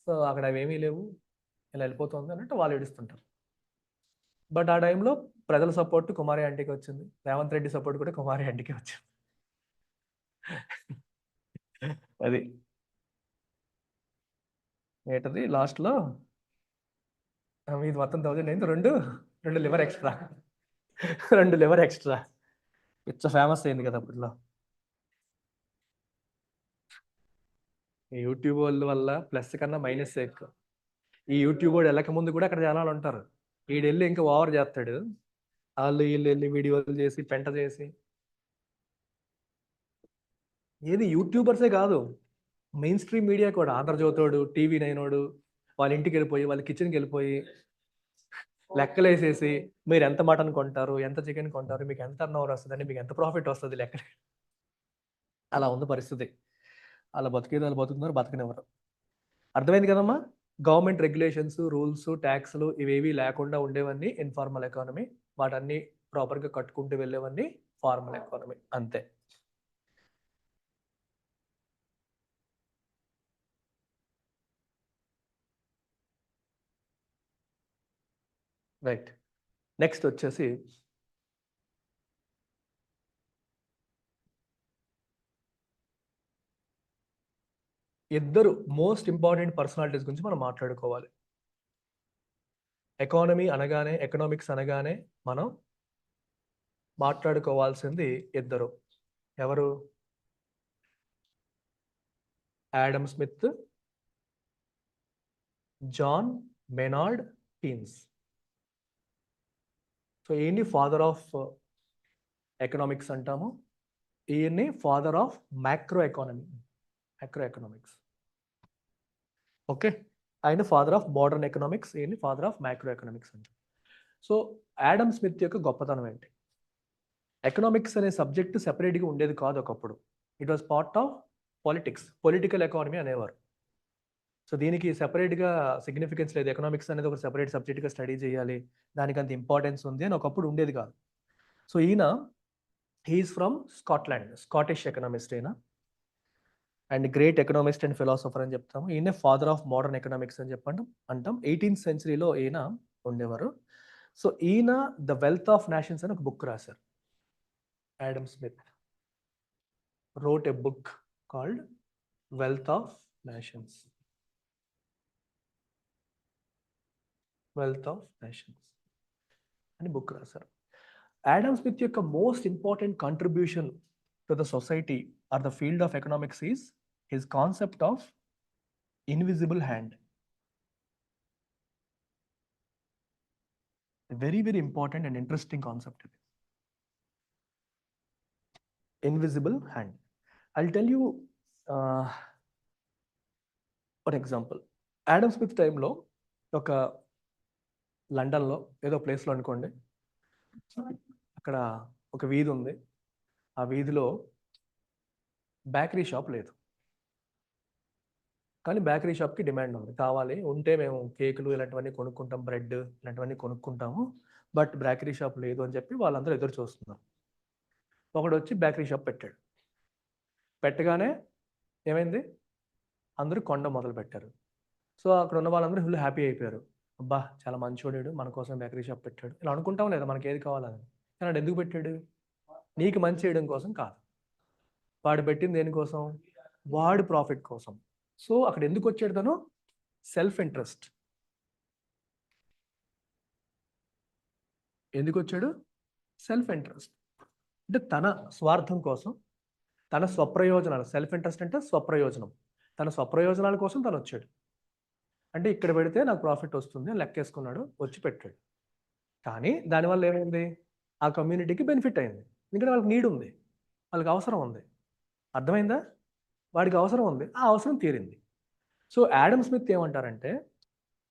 సో అక్కడ అవేమీ లేవు, ఇలా వెళ్ళిపోతుంది అన్నట్టు వాళ్ళు ఏడుస్తుంటారు. బట్ ఆ టైంలో ప్రజల సపోర్ట్ కుమారి ఆంటీకి వచ్చింది, రేవంత్ రెడ్డి సపోర్ట్ కూడా కుమారి ఆంటీకి వచ్చింది. అది ఏంటది లాస్ట్లో ఇది మొత్తం 1000 అయింది, రెండు liver extra, 2 liver extra. It's famous అయింది కదా అప్పట్లో. యూట్యూబ్ వాళ్ళ వల్ల ప్లస్ కన్నా మైనస్ ఎక్కువ. ఈ యూట్యూబ్ వాడు వెళ్ళక ముందు కూడా అక్కడ జనాలు ఉంటారు, వీడెళ్ళి ఇంకా ఓవర్ చేస్తాడు, వీళ్ళు వెళ్ళి వీడియోలు చేసి పెంట చేసి. ఏది యూట్యూబర్సే కాదు, మెయిన్ స్ట్రీమ్ మీడియా కూడా, ఆంధ్రజ్యోతోడు, టీవీ నైనోడు వాళ్ళ ఇంటికి వెళ్ళిపోయి, వాళ్ళ కిచెన్కి వెళ్ళిపోయి లెక్కలు వేసేసి, మీరు ఎంత మటన్ కొంటారు, ఎంత చికెన్ కొంటారు, మీకు ఎంత టర్న్ ఓవర్ వస్తుంది, మీకు ఎంత ప్రాఫిట్ వస్తుంది లెక్క. అలా ఉంది పరిస్థితి. అలా వాళ్ళు బతుకుతున్నారు, బతకనివ్వరు. అర్థమైంది కదమ్మా? గవర్నమెంట్ రెగ్యులేషన్స్, రూల్స్, ట్యాక్స్లు ఇవేవి లేకుండా ఉండేవన్నీ ఇన్ఫార్మల్ ఎకానమీ, వాటన్నీ ప్రాపర్గా కట్టుకుంటూ వెళ్ళేవన్నీ ఫార్మల్ ఎకానమీ, అంతే. రైట్. నెక్స్ట్ వచ్చేసి ఇద్దరు మోస్ట్ ఇంపార్టెంట్ పర్సనాలిటీస్ గురించి మనం మాట్లాడుకోవాలి. ఎకానమీ అనగానే, ఎకనామిక్స్ అనగానే మనం మాట్లాడుకోవాల్సింది ఇద్దరు. ఎవరు? Adam Smith, John Maynard Keynes. So ఈయన్ని ఫాదర్ ఆఫ్ ఎకనామిక్స్ అంటాము, ఈయన్ని father of macro economics. Okay, ఆయన ఫాదర్ ఆఫ్ మోడర్న్ ఎకనామిక్స్, ఈయన్ని ఫాదర్ ఆఫ్ మ్యాక్రో ఎకనామిక్స్ అంటాం. సో ఆడమ్ స్మిత్ యొక్క గొప్పతనం ఏంటి? ఎకనామిక్స్ అనే సబ్జెక్టు సెపరేట్గా ఉండేది కాదు ఒకప్పుడు. It was part of politics, political economy అనేవారు. సో దీనికి సెపరేట్గా సిగ్నిఫికెన్స్ లేదు, ఎకనామిక్స్ అనేది ఒక సెపరేట్ సబ్జెక్ట్గా స్టడీ చేయాలి, దానికి అంత ఇంపార్టెన్స్ ఉంది అని ఒకప్పుడు ఉండేది కాదు. సో ఈయన he is from Scotland, Scottish economist ఈయన, and great economist and philosopher అని చెప్తాము. ఈయన ఫాదర్ ఆఫ్ మోడర్న్ ఎకనామిక్స్ అని అంటాం. 18th centuryలో ఈయన ఉండేవారు. సో ఈయన ద వెల్త్ ఆఫ్ నేషన్స్ అని ఒక బుక్ రాశారు. Adam Smith wrote a book called Wealth of Nations. అని బుక్ రాశారు. ఆడమ్ స్మిత్ యొక్క most important contribution to the society or the field of economics is his concept of invisible hand. Very very important and interesting concept ఇది, invisible hand. I'll tell you one example. Adam Smith టైంలో ఒక లండన్లో ఏదో ప్లేస్లో అనుకోండి, అక్కడ ఒక వీధి ఉంది. ఆ వీధిలో బేకరీ షాప్ లేదు, కానీ బేకరీ షాప్కి డిమాండ్ ఉంది, కావాలి, ఉంటే మేము కేకులు ఇలాంటివన్నీ కొనుక్కుంటాం, బ్రెడ్ ఇలాంటివన్నీ కొనుక్కుంటాము, బట్ బేకరీ షాప్ లేదు అని చెప్పి వాళ్ళందరూ ఎదురు చూస్తున్నారు. ఒకడు వచ్చి బేకరీ షాప్ పెట్టాడు. పెట్టగానే ఏమైంది? అందరూ కొండ మొదలు పెట్టారు. సో అక్కడ ఉన్న వాళ్ళందరూ ఫుల్ హ్యాపీ అయిపోయారు. అబ్బా, చాలా మంచోడు, మన కోసం బేకరీ షాప్ పెట్టాడు, ఇలా అనుకుంటాం లేదా మనకి ఏది కావాలని. కానీ వాడు ఎందుకు పెట్టాడు? నీకు మంచి చేయడం కోసం కాదు, వాడు పెట్టింది దేనికోసం? వాడి ప్రాఫిట్ కోసం. సో అక్కడ ఎందుకు వచ్చాడు తను? Self interest. ఎందుకు వచ్చాడు? Self interest. అంటే తన స్వార్థం కోసం, తన స్వప్రయోజనాలు, సెల్ఫ్ ఇంట్రెస్ట్ అంటే స్వప్రయోజనం, తన స్వప్రయోజనాల కోసం తను వచ్చాడు. అంటే ఇక్కడ పెడితే నాకు ప్రాఫిట్ వస్తుంది అని లెక్కేసుకున్నాడు, వచ్చి పెట్టాడు. కానీ దానివల్ల ఏమైంది? ఆ కమ్యూనిటీకి బెనిఫిట్ అయింది, ఎందుకంటే వాళ్ళకి నీడ్ ఉంది, వాళ్ళకి అవసరం ఉంది. అర్థమైందా? వాడికి అవసరం ఉంది, ఆ అవసరం తీరింది. సో ఆడమ్ స్మిత్ ఏమంటారంటే,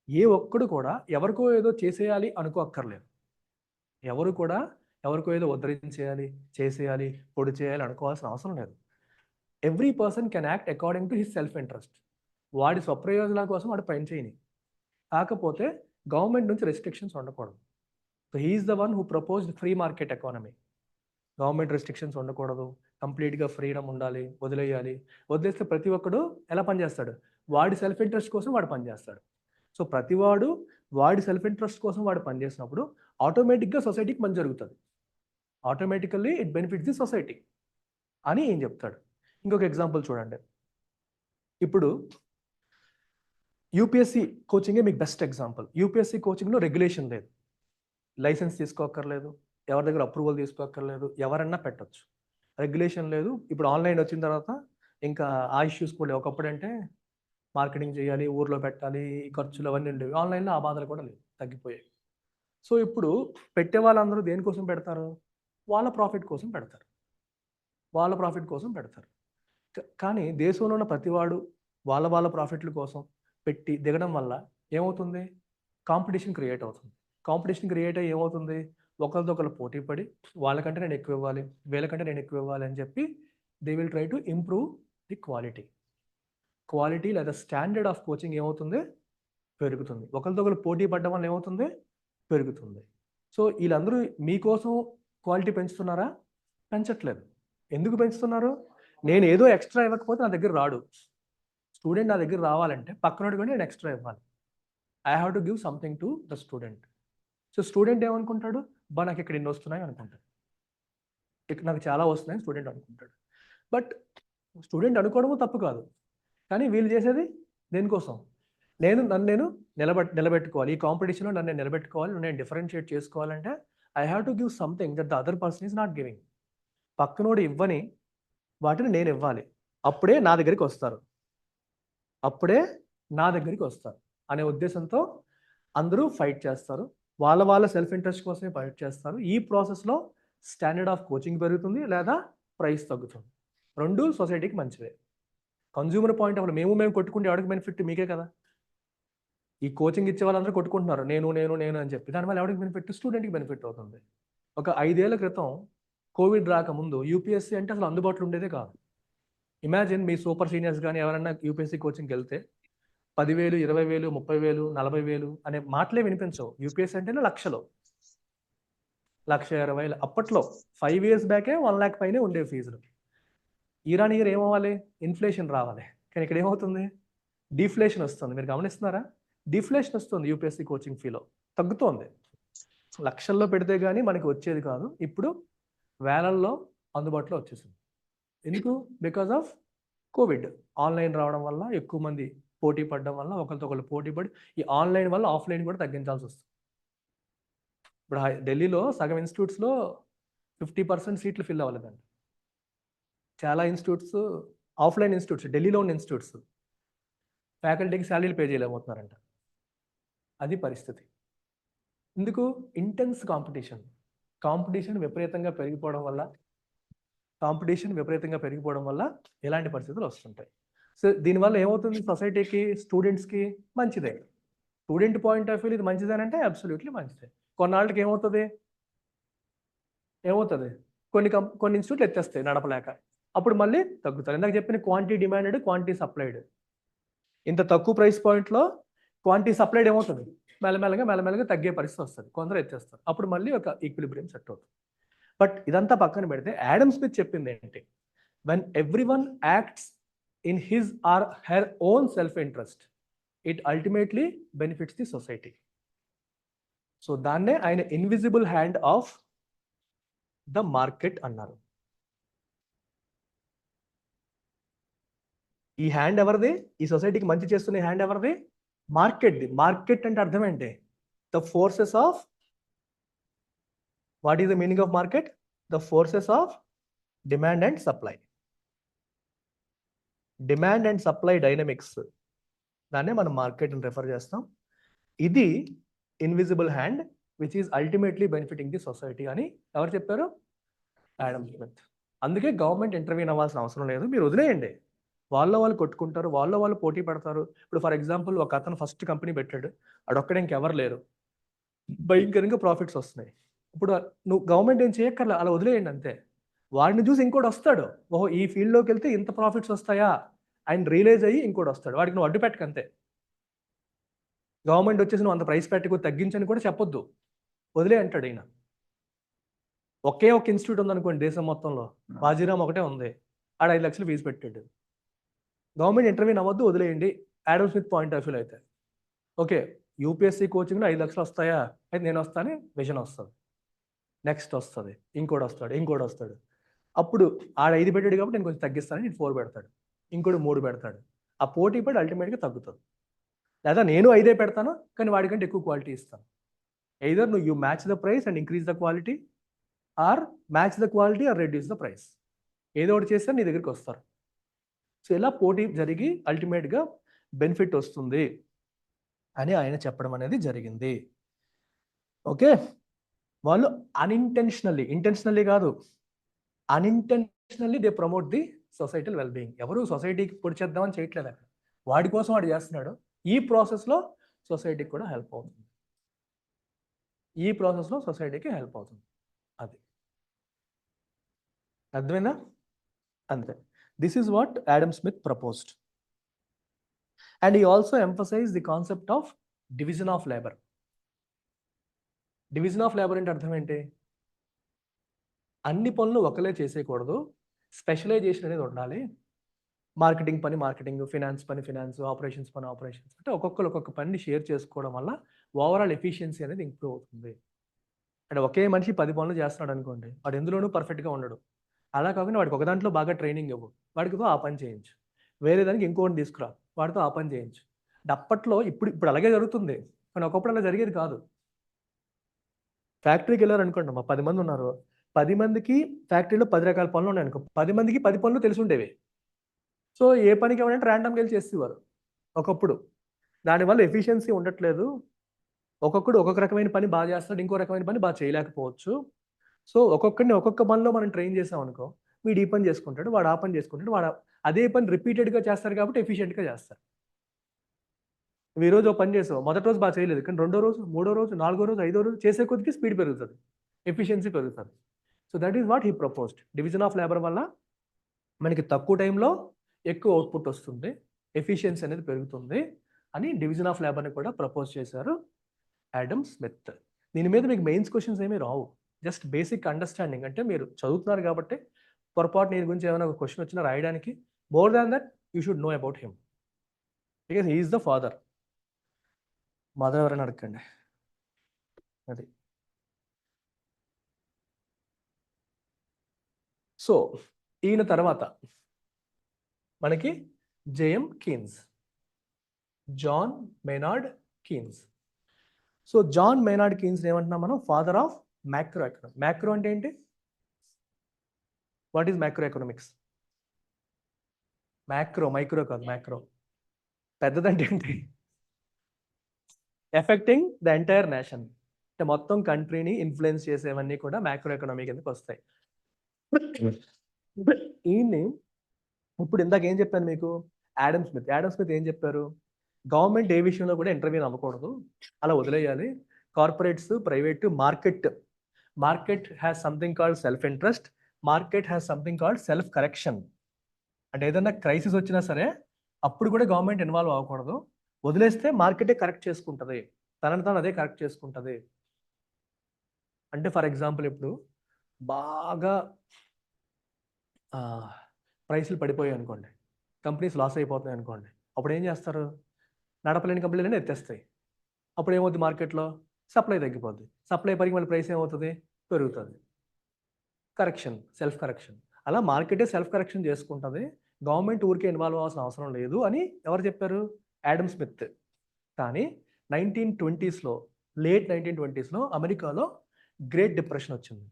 ఏ ఒక్కడు కూడా ఎవరికో ఏదో చేసేయాలి అనుకోక్కర్లేదు. ఎవరు కూడా ఎవరికో ఏదో ఉద్ధరించేయాలి, చేసేయాలి, పొడి చేయాలి అనుకోవాల్సిన అవసరం లేదు. Every person can act according to his self interest. వాడి స్వప్రయోజనాల కోసం వాడు పని చేయని, కాకపోతే గవర్నమెంట్ నుంచి రెస్ట్రిక్షన్స్ ఉండకూడదు. So he is the one who proposed free market economy. Government restrictions ఉండకూడదు, కంప్లీట్గా ఫ్రీడమ్ ఉండాలి, వదిలేయాలి. వదిలేస్తే ప్రతి ఒక్కడు ఎలా పనిచేస్తాడు? వాడి సెల్ఫ్ ఇంట్రెస్ట్ కోసం వాడు పనిచేస్తాడు. సో ప్రతివాడు వాడి సెల్ఫ్ ఇంట్రెస్ట్ కోసం వాడు పనిచేసినప్పుడు ఆటోమేటిక్గా సొసైటీకి మంచి జరుగుతుంది, automatically it benefits the society అని ఏం చెప్తాడు. ఇంకొక ఎగ్జాంపుల్ చూడండి. ఇప్పుడు యూపీఎస్సీ కోచింగే మీకు బెస్ట్ ఎగ్జాంపుల్. యూపీఎస్సీ కోచింగ్లో రెగ్యులేషన్ లేదు, లైసెన్స్ తీసుకోక్కర్లేదు, ఎవరి దగ్గర అప్రూవల్ తీసుకోక్కర్లేదు, ఎవరన్నా పెట్టచ్చు, రెగ్యులేషన్ లేదు. ఇప్పుడు ఆన్లైన్ వచ్చిన తర్వాత ఇంకా ఆ ఇష్యూస్ కూడా లేవు. ఒకప్పుడు అంటే మార్కెటింగ్ చేయాలి, ఊర్లో పెట్టాలి, ఖర్చులు అవన్నీ ఉండేవి. ఆన్లైన్లో ఆ బాధలు కూడా లేవు, తగ్గిపోయాయి. సో ఇప్పుడు పెట్టే వాళ్ళందరూ దేనికోసం పెడతారు? వాళ్ళ ప్రాఫిట్ కోసం పెడతారు, వాళ్ళ ప్రాఫిట్ కోసం పెడతారు. కానీ దేశంలో ఉన్న ప్రతివాడు వాళ్ళ ప్రాఫిట్ల కోసం పెట్టి దిగడం వల్ల ఏమవుతుంది? కాంపిటీషన్ క్రియేట్ అవుతుంది. కాంపిటీషన్ క్రియేట్ అయ్యి ఏమవుతుంది? ఒకరితో ఒకరు పోటీ పడి వాళ్ళకంటే నేను ఎక్కువ ఇవ్వాలి, వీళ్ళకంటే నేను ఎక్కువ ఇవ్వాలి అని చెప్పి they will try to improve the quality లేదా స్టాండర్డ్ ఆఫ్ కోచింగ్ ఏమవుతుంది? పెరుగుతుంది. ఒకరితో ఒకరు పోటీ పడడం వల్ల ఏమవుతుంది? పెరుగుతుంది. సో వీళ్ళందరూ మీకోసం క్వాలిటీ పెంచుతున్నారా? పెంచట్లేదు. ఎందుకు పెంచుతున్నారు? నేను ఏదో ఎక్స్ట్రా ఇవ్వకపోతే నా దగ్గర రాడు. స్టూడెంట్ నా దగ్గర రావాలంటే పక్కనోడు కూడా నేను ఎక్స్ట్రా ఇవ్వాలి. I have to give something to the student. So student ఏమనుకుంటాడు? బా నాకు ఇక్కడ ఎన్ని వస్తున్నాయి అనుకుంటాడు, ఇక్కడ నాకు చాలా వస్తున్నాయి స్టూడెంట్ అనుకుంటాడు. బట్ స్టూడెంట్ అనుకోవడము తప్పు కాదు, కానీ వీళ్ళు చేసేది దేనికోసం? నన్ను నేను నిలబెట్టుకోవాలి, ఈ కాంపిటీషన్లో నన్ను నేను నిలబెట్టుకోవాలి, నేను డిఫరెన్షియేట్ చేసుకోవాలంటే I have to give something that the other person is not giving. పక్కనోడు ఇవ్వని వాటిని నేను ఇవ్వాలి, అప్పుడే నా దగ్గరికి వస్తారు అనే ఉద్దేశంతో అందరూ ఫైట్ చేస్తారు. వాళ్ళ సెల్ఫ్ ఇంట్రెస్ట్ కోసమే ఫైట్ చేస్తారు. ఈ ప్రాసెస్లో స్టాండర్డ్ ఆఫ్ కోచింగ్ పెరుగుతుంది లేదా ప్రైస్ తగ్గుతుంది. రెండు సొసైటీకి మంచివే. కన్జ్యూమర్ పాయింట్ ఆఫ్ మేము కొట్టుకుంటే ఎవరికి బెనిఫిట్? మీకే కదా. ఈ కోచింగ్ ఇచ్చే వాళ్ళందరూ కొట్టుకుంటున్నారు నేను అని చెప్పి. దానివల్ల ఎవరికి బెనిఫిట్? స్టూడెంట్కి బెనిఫిట్ అవుతుంది. ఒక 5 ఏళ్ల క్రితం కోవిడ్ రాకముందు యూపీఎస్సీ అంటే అసలు అందుబాటులో ఉండేదే కాదు. ఇమాజిన్ మీ సూపర్ సీనియర్స్ కానీ ఎవరైనా యూపీఎస్సీ కోచింగ్కి వెళ్తే 10,000, 20,000, 30,000, 40,000 అనే మాటలే వినిపించవు. యూపీఎస్సీ అంటేనే లక్షలు, 1,20,000. అప్పట్లో 5 years బ్యాకే 1 lakh పైనే ఉండే ఫీజులు. ఇయర్ ఏమవ్వాలి? ఇన్ఫ్లేషన్ రావాలి. కానీ ఇక్కడ ఏమవుతుంది? డిఫ్లేషన్ వస్తుంది. మీరు గమనిస్తున్నారా? డిఫ్లేషన్ వస్తుంది యూపీఎస్సీ కోచింగ్ ఫీలో, తగ్గుతోంది. లక్షల్లో పెడితే కానీ మనకి వచ్చేది కాదు, ఇప్పుడు వేలల్లో అందుబాటులో వచ్చేసింది. ఎందుకు? Because of Covid. ఆన్లైన్ రావడం వల్ల, ఎక్కువ మంది పోటీ పడడం వల్ల, ఒకరితో ఒకళ్ళు పోటీ పడి ఈ ఆన్లైన్ వల్ల ఆఫ్లైన్ కూడా తగ్గించాల్సి వస్తుంది. ఇప్పుడు ఢిల్లీలో సగం ఇన్స్టిట్యూట్స్లో 50% సీట్లు ఫిల్ అవ్వలేదండి. చాలా ఇన్స్టిట్యూట్స్, ఆఫ్లైన్ ఇన్స్టిట్యూట్స్, ఢిల్లీలో ఉన్న ఇన్స్టిట్యూట్స్ ఫ్యాకల్టీకి శాలరీలు పే చేయలేకపోతున్నారంట. అది పరిస్థితి. ఎందుకు? ఇంటెన్స్ కాంపిటీషన్ విపరీతంగా పెరిగిపోవడం వల్ల ఎలాంటి పరిస్థితులు వస్తుంటాయి. సో దీనివల్ల ఏమవుతుంది? సొసైటీకి, స్టూడెంట్స్కి మంచిదే. స్టూడెంట్ పాయింట్ ఆఫ్ వ్యూ ఇది మంచిదేనంటే అబ్సల్యూట్లీ మంచిదే. కొన్నాళ్ళకి ఏమవుతుంది? కొన్ని ఇన్స్టిట్యూట్లు ఎత్తేస్తాయి నడపలేక, అప్పుడు మళ్ళీ తగ్గుతారు. ఇందాక చెప్పిన క్వాంటిటీ డిమాండెడ్, క్వాంటిటీ సప్లైడ్. ఇంత తక్కువ ప్రైస్ పాయింట్లో క్వాంటిటీ సప్లైడ్ ఏమవుతుంది? మెల్లమెల్లగా తగ్గే పరిస్థితి వస్తుంది. కొందరు ఎత్తేస్తారు, అప్పుడు మళ్ళీ ఒక ఈక్విలిబ్రియం సెట్ అవుతుంది. బట్ ఇదంతా పక్కన పెడితే యాడమ్ స్మిత్ చెప్పింది ఏంటి? When everyone acts in his or her own self interest, it ultimately benefits the society. So దాన్నే ఆయన invisible hand of the market అన్నారు. ఈ హ్యాండ్ ఎవరిది? ఈ సొసైటీకి మంచి చేస్తున్న హ్యాండ్ ఎవరిది? మార్కెట్ది. మార్కెట్ అంటే అర్థం ఏంటి? The forces of, what is the meaning of market? The forces of demand and supply. Demand and supply dynamics, దాన్నే మనం మార్కెట్ అని రెఫర్ చేస్తాం. ఇది invisible hand which is ultimately benefiting the society అని ఎవరు చెప్పారు? Adam Smith. అందుకే government intervene అవ్వాల్సిన అవసరం లేదు. మీరు వదిలేయండి, వాళ్ళు కొట్టుకుంటారు, వాళ్ళు పోటీ పడతారు. ఇప్పుడు ఫర్ ఎగ్జాంపుల్ ఒక అతను ఫస్ట్ కంపెనీ పెట్టాడు, అడొక్కడ ఇంకెవరు లేరు, భయంకరంగా ప్రాఫిట్స్ వస్తున్నాయి. ఇప్పుడు నువ్వు గవర్నమెంట్ ఏం చేయక్కర్లే, అలా వదిలేయండి అంతే. వాడిని చూసి ఇంకోటి వస్తాడు, ఓహో ఈ ఫీల్డ్లోకి వెళ్తే ఇంత ప్రాఫిట్స్ వస్తాయా ఆయన రియలైజ్ అయ్యి ఇంకోటి వస్తాడు. వాడికి నువ్వు అడ్డు పెట్టకంతే. గవర్నమెంట్ వచ్చేసి నువ్వు అంత ప్రైస్ పెట్టుకు తగ్గించని కూడా చెప్పొద్దు, వదిలే అంటాడు ఈయన. ఒకే ఒక ఇన్స్టిట్యూట్ ఉందనుకోండి దేశం మొత్తంలో, బాజీరామ్ ఒకటే ఉంది, ఆడ 5 లక్షలు ఫీజు పెట్టాడు. గవర్నమెంట్ ఇంటర్వ్యూన్ అవ్వద్దు, వదిలేయండి. యాడమ్ స్మిత్ పాయింట్ ఆఫ్ వ్యూలో అయితే ఓకే, యూపీఎస్సీ కోచింగ్లో 5 లక్షలు వస్తాయా, అయితే నేను వస్తాను, విజన్ వస్తుంది, నెక్స్ట్ వస్తుంది, ఇంకోటి వస్తాడు. అప్పుడు ఆడ 5 పెట్టాడు కాబట్టి నేను కొంచెం తగ్గిస్తాను, నేను 4 పెడతాడు, ఇంకోటి 3 పెడతాడు. ఆ పోటీ పడి అల్టిమేట్గా తగ్గుతుంది. లేదా నేను 5 పెడతాను కానీ వాడికంటే ఎక్కువ క్వాలిటీ ఇస్తాను. ఎయిదర్ నువ్వు you match the price and increase the quality, or match the quality or reduce the price. ఏదో ఒకటి చేస్తే నీ దగ్గరికి వస్తారు. సో ఇలా పోటీ జరిగి అల్టిమేట్గా బెనిఫిట్ వస్తుంది అని ఆయన చెప్పడం అనేది జరిగింది. ఓకే, వాళ్ళు ఇంటెన్షనల్లీ కాదు, unintentionally they promote the societal wellbeing. ఎవరు సొసైటీకి పొడి చేద్దామని చేయట్లేదు, అక్కడ వాడి కోసం వాడు చేస్తున్నాడు. ఈ ప్రాసెస్లో సొసైటీకి కూడా హెల్ప్ అవుతుంది. అది అర్థమైందా? అంతే. This is what Adam Smith proposed. And he also emphasize the concept of division of labour. Division of labour అంటే అర్థం ఏంటి? అన్ని పనులు ఒకలే చేసేయకూడదు, స్పెషలైజేషన్ అనేది ఉండాలి. మార్కెటింగ్ పని మార్కెటింగ్, ఫినాన్స్ పని ఫినాన్స్, ఆపరేషన్స్ పని ఆపరేషన్స్, అంటే ఒక్కొక్కరు ఒక్కొక్క పని షేర్ చేసుకోవడం వల్ల ఓవరాల్ ఎఫిషియన్సీ అనేది ఇంప్రూవ్ అవుతుంది. అంటే ఒకే మనిషి 10 పనులు చేస్తున్నాడు అనుకోండి, వాడు ఎందులోనూ పర్ఫెక్ట్గా ఉండడు. అలా కాకుండా వాడికి ఒక దాంట్లో బాగా ట్రైనింగ్ ఇవ్వు, వాడికి ఆ పని చేయించు. వేరే దానికి ఇంకోటి తీసుకురా, వాడితో ఆ పని చేయించు. అప్పట్లో ఇప్పుడు అలాగే జరుగుతుంది, కానీ ఒకప్పుడు అలా జరిగేది కాదు. ఫ్యాక్టరీకి వెళ్ళారు అనుకోండి, మా 10 మంది ఉన్నారు, 10 మందికి ఫ్యాక్టరీలో 10 రకాల పనులు ఉన్నాయి అనుకో, 10 మందికి 10 పనులు తెలిసి ఉండేవి. సో ఏ పనికి ఏమంటే ర్యాండమ్గా వెళ్ళి చేసేవారు ఒకప్పుడు. దానివల్ల ఎఫిషియన్సీ ఉండట్లేదు, ఒక్కొక్కడు ఒక్కొక్క రకమైన పని బాగా చేస్తాడు, ఇంకో రకమైన పని బాగా చేయలేకపోవచ్చు. సో ఒక్కొక్కడిని ఒక్కొక్క పనిలో మనం ట్రైన్ చేసాం అనుకో, వీడు ఈ పని చేసుకుంటాడు, వాడు ఆ పని చేసుకుంటాడు, వాడు అదే పని రిపీటెడ్గా చేస్తారు కాబట్టి ఎఫిషియెంట్గా చేస్తారు. నువ్వు ఈరోజు ఒక పని చేసావు, మొదటి రోజు బాగా చేయలేదు, కానీ రెండో రోజు, మూడో రోజు, నాలుగో రోజు, ఐదో రోజు చేసే కొద్దికి స్పీడ్ పెరుగుతుంది, ఎఫిషియన్సీ పెరుగుతుంది. So that is what he proposed. Division of labour వల్ల మనకి తక్కువ టైంలో ఎక్కువ అవుట్పుట్ వస్తుంది, ఎఫిషియన్సీ అనేది పెరుగుతుంది అని డివిజన్ ఆఫ్ లేబర్ని కూడా ప్రపోజ్ చేశారు యాడమ్ స్మిత్. దీని మీద మీకు మెయిన్స్ క్వశ్చన్స్ ఏమీ రావు, జస్ట్ బేసిక్ అండర్స్టాండింగ్. అంటే మీరు చదువుతున్నారు కాబట్టి పొరపాటు దీని గురించి ఏమైనా ఒక క్వశ్చన్ వచ్చినా రాయడానికి, more than that you should know about him, because he is the father. Mother ఎవరైనా అడగండి. అది సో ఈయన తర్వాత మనకి JM Keynes, John Maynard Keynes. So John Maynard Keynes ఏమంటున్నాం మనం, father of macro economics. Macro అంటే ఏంటి? What is macro economics? Macro, micro కాదు, మ్యాక్రో. పెద్దదంటే ఏంటి? ఎఫెక్టింగ్ ద ఎంటైర్ నేషన్, అంటే మొత్తం కంట్రీని ఇన్ఫ్లుయెన్స్ చేసేవన్నీ కూడా మ్యాక్రో ఎకనామీ కిందకి వస్తాయి. ఈయన్ని ఇప్పుడు ఇందాక ఏం చెప్పాను మీకు, యాడమ్ స్మిత్. యాడమ్ స్మిత్ ఏం చెప్పారు? గవర్నమెంట్ ఏ విషయంలో కూడా ఇంటర్వ్యూని అవ్వకూడదు, అలా వదిలేయాలి. Corporates, private, market has something called self interest, market has something called self correction. అంటే ఏదైనా క్రైసిస్ వచ్చినా సరే అప్పుడు కూడా గవర్నమెంట్ ఇన్వాల్వ్ అవ్వకూడదు, వదిలేస్తే మార్కెటే కరెక్ట్ చేసుకుంటుంది, తనని తాను అదే కరెక్ట్ చేసుకుంటుంది. అంటే ఫర్ ఎగ్జాంపుల్ ఇప్పుడు బాగా ప్రైసులు పడిపోయాయి అనుకోండి, కంపెనీస్ లాస్ అయిపోతున్నాయి అనుకోండి, అప్పుడు ఏం చేస్తారు? నడపలేని కంపెనీలన్నీ ఎత్తేస్తాయి. అప్పుడు ఏమవుతుంది? మార్కెట్లో సప్లై తగ్గిపోద్ది, సప్లై పెరిగి మళ్ళీ ప్రైస్ ఏమవుతుంది? పెరుగుతుంది. Correction, self correction. అలా మార్కెటే సెల్ఫ్ కరెక్షన్ చేసుకుంటుంది, గవర్నమెంట్ ఊరికే ఇన్వాల్వ్ అవ్వాల్సిన అవసరం లేదు అని ఎవరు చెప్పారు? Adam Smith. కానీ 1920s, లేట్ 1920s అమెరికాలో గ్రేట్ డిప్రెషన్ వచ్చింది.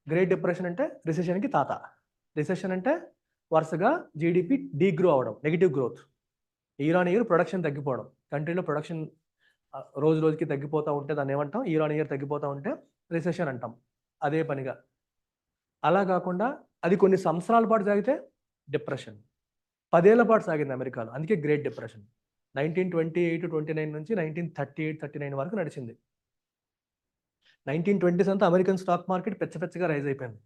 గ్రేట్ డిప్రెషన్ అంటే రిసెషన్కి తాత. రిసెషన్ అంటే వరుసగా జీడిపి డీగ్రో అవడం, negative growth, year on year production తగ్గిపోవడం, కంట్రీలో ప్రొడక్షన్ రోజు రోజుకి తగ్గిపోతూ ఉంటే దాన్ని ఏమంటాం? ఇయర్ ఆన్ ఇయర్ తగ్గిపోతూ ఉంటే రిసెషన్ అంటాం. అదే పనిగా అలా కాకుండా అది కొన్ని సంవత్సరాల పాటు సాగితే డిప్రెషన్, 10 ఏళ్ల పాటు సాగింది అమెరికాలో, అందుకే గ్రేట్ డిప్రెషన్. 1928-29 నుంచి 1938-39 వరకు నడిచింది. 1920s అంతా అమెరికన్ స్టాక్ మార్కెట్ పెచ్చగా రైజ్ అయిపోయింది.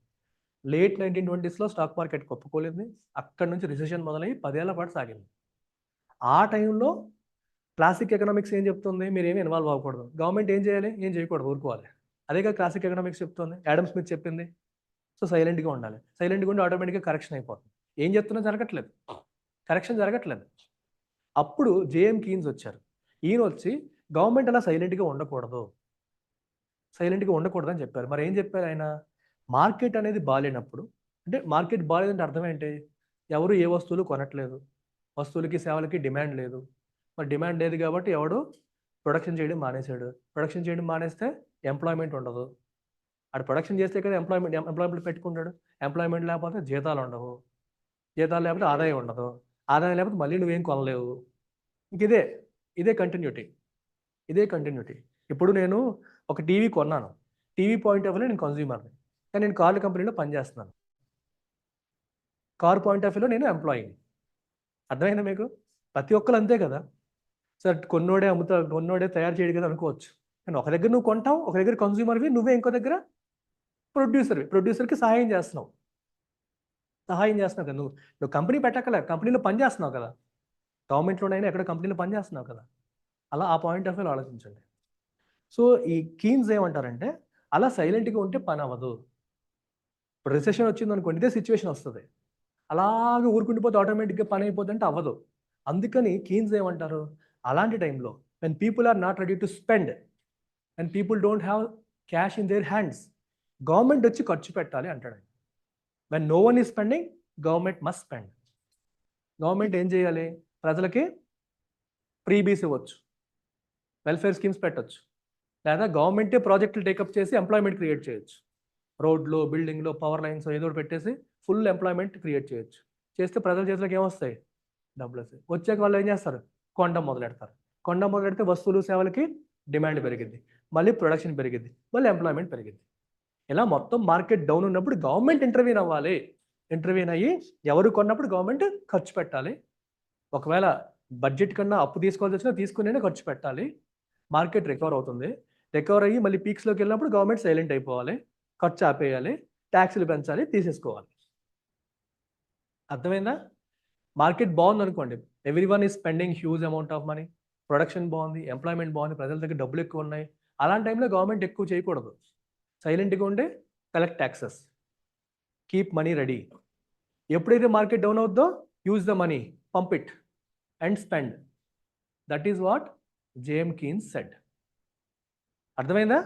లేట్ 1920s స్టాక్ మార్కెట్ కొప్పుకోలేదు, అక్కడి నుంచి రిసెషన్ మొదలై 10 ఏళ్ల పాటు సాగింది. ఆ టైంలో క్లాసిక్ ఎకనామిక్స్ ఏం చెప్తుంది? మీరు ఏమి ఇన్వాల్వ్ అవ్వకూడదు, గవర్నమెంట్ ఏం చేయాలి? ఏం చేయకూడదు, ఊరుకోవాలి. అదేగా క్లాసిక్ ఎకనామిక్స్ చెప్తుంది, యాడమ్ స్మిత్ చెప్పింది. సో సైలెంట్గా ఉండాలి, సైలెంట్గా ఉండి ఆటోమేటిక్గా కరెక్షన్ అయిపోతుంది. ఏం చెప్తున్నా జరగట్లేదు, కరెక్షన్ జరగట్లేదు. అప్పుడు జేఎం కీన్స్ వచ్చారు. ఈయన వచ్చి గవర్నమెంట్ అలా సైలెంట్గా ఉండకూడదు అని చెప్పారు. మరి ఏం చెప్పారు ఆయన? మార్కెట్ అనేది బాగాలేనప్పుడు, అంటే మార్కెట్ బాగాలేదంటే అర్థం ఏంటి? ఎవరు ఏ వస్తువులు కొనట్లేదు, వస్తువులకి సేవలకి డిమాండ్ లేదు. మరి డిమాండ్ లేదు కాబట్టి ఎవడు ప్రొడక్షన్ చేయడం మానేశాడు. ప్రొడక్షన్ చేయడం మానేస్తే ఎంప్లాయ్మెంట్ ఉండదు. అటు ప్రొడక్షన్ చేస్తే కదా ఎంప్లాయ్మెంట్ పెట్టుకుంటాడు. ఎంప్లాయ్మెంట్ లేకపోతే జీతాలు ఉండవు, జీతాలు లేకపోతే ఆదాయం ఉండదు, ఆదాయం లేకపోతే మళ్ళీ నువ్వేం కొనలేవు. ఇంక ఇదే కంటిన్యూటీ. ఇప్పుడు నేను ఒక టీవీ కొన్నాను, టీవీ పాయింట్ ఆఫ్ వ్యూలో నేను కన్జ్యూమర్ని, కానీ నేను కార్ల కంపెనీలో పనిచేస్తున్నాను. కార్ పాయింట్ ఆఫ్ వ్యూలో నేను ఎంప్లాయీని. అర్థమైందా మీకు? ప్రతి ఒక్కరు అంతే కదా సార్, కొన్నోడే తయారు చేయడు కదా అనుకోవచ్చు. కానీ ఒక దగ్గర నువ్వు కొంటావు, ఒక దగ్గర కన్జ్యూమర్వి, నువ్వే ఇంకో దగ్గర ప్రొడ్యూసర్కి సహాయం చేస్తున్నావు కదా. నువ్వు కంపెనీ పెట్టక్కలే, కంపెనీలో పని చేస్తున్నావు కదా, గవర్నమెంట్లోనైనా ఎక్కడ కంపెనీలో పని చేస్తున్నావు కదా. అలా ఆ పాయింట్ ఆఫ్ వ్యూలో ఆలోచించండి. సో ఈ కీన్స్ ఏమంటారంటే, అలా సైలెంట్గా ఉంటే పని అవ్వదు. ఇప్పుడు రిసెషన్ వచ్చింది అనుకోండి, ఇదే సిచ్యువేషన్ వస్తుంది, అలాగే ఊరుకుండిపోతే ఆటోమేటిక్గా పని అయిపోద్ది అంటే అవ్వదు. అందుకని కీన్స్ ఏమంటారు, అలాంటి టైంలో when people are not ready to spend, when people don't have cash in their hands, government వచ్చి ఖర్చు పెట్టాలి అంటాడు. When no one is spending, government must spend. Government ఏం చేయాలి? ప్రజలకి ఫ్రీబీస్ ఇవ్వచ్చు, వెల్ఫేర్ స్కీమ్స్ పెట్టచ్చు, లేదా గవర్నమెంటే ప్రాజెక్టులు టేకప్ చేసి ఎంప్లాయ్మెంట్ క్రియేట్ చేయొచ్చు. రోడ్లు, బిల్డింగ్లు, పవర్ లైన్స్ ఏదో ఒకటి పెట్టేసి ఫుల్ ఎంప్లాయ్మెంట్ క్రియేట్ చేయొచ్చు. చేస్తే ప్రజల చేతులకు ఏమొస్తాయి? డబ్బులు వస్తాయి. వచ్చాక వాళ్ళు ఏం చేస్తారు? కొనడం మొదలెడతారు. కొనడం మొదలెడితే వస్తువులు సేవలకి డిమాండ్ పెరిగింది, మళ్ళీ ప్రొడక్షన్ పెరిగింది, మళ్ళీ ఎంప్లాయ్మెంట్ పెరిగింది. ఇలా మొత్తం మార్కెట్ డౌన్ ఉన్నప్పుడు గవర్నమెంట్ ఇంటర్వ్యూన్ అవ్వాలి. ఇంటర్వ్యూన్ అయ్యి ఎవరు కొన్నప్పుడు గవర్నమెంట్ ఖర్చు పెట్టాలి. ఒకవేళ బడ్జెట్ కన్నా అప్పు తీసుకోవాల్సి వచ్చినా తీసుకునే ఖర్చు పెట్టాలి. మార్కెట్ రికవర్ అవుతుంది. రికవర్ అయ్యి మళ్ళీ పీక్స్లోకి వెళ్ళినప్పుడు గవర్నమెంట్ సైలెంట్ అయిపోవాలి, ఖర్చు ఆపేయాలి, ట్యాక్సులు పెంచాలి, తీసేసుకోవాలి. అర్థమైందా? మార్కెట్ బాగుంది అనుకోండి, everyone is spending huge amount of money, production బాగుంది, ఎంప్లాయ్మెంట్ బాగుంది, ప్రజల దగ్గర డబ్బులు ఎక్కువ ఉన్నాయి. అలాంటి టైంలో గవర్నమెంట్ ఎక్కువ చేయకూడదు, సైలెంట్గా ఉండే collect taxes, keep money ready. ఎప్పుడైతే మార్కెట్ డౌన్ అవుద్దో use the money, pump it and spend. That is what JM Keynes said. అర్థమైందా?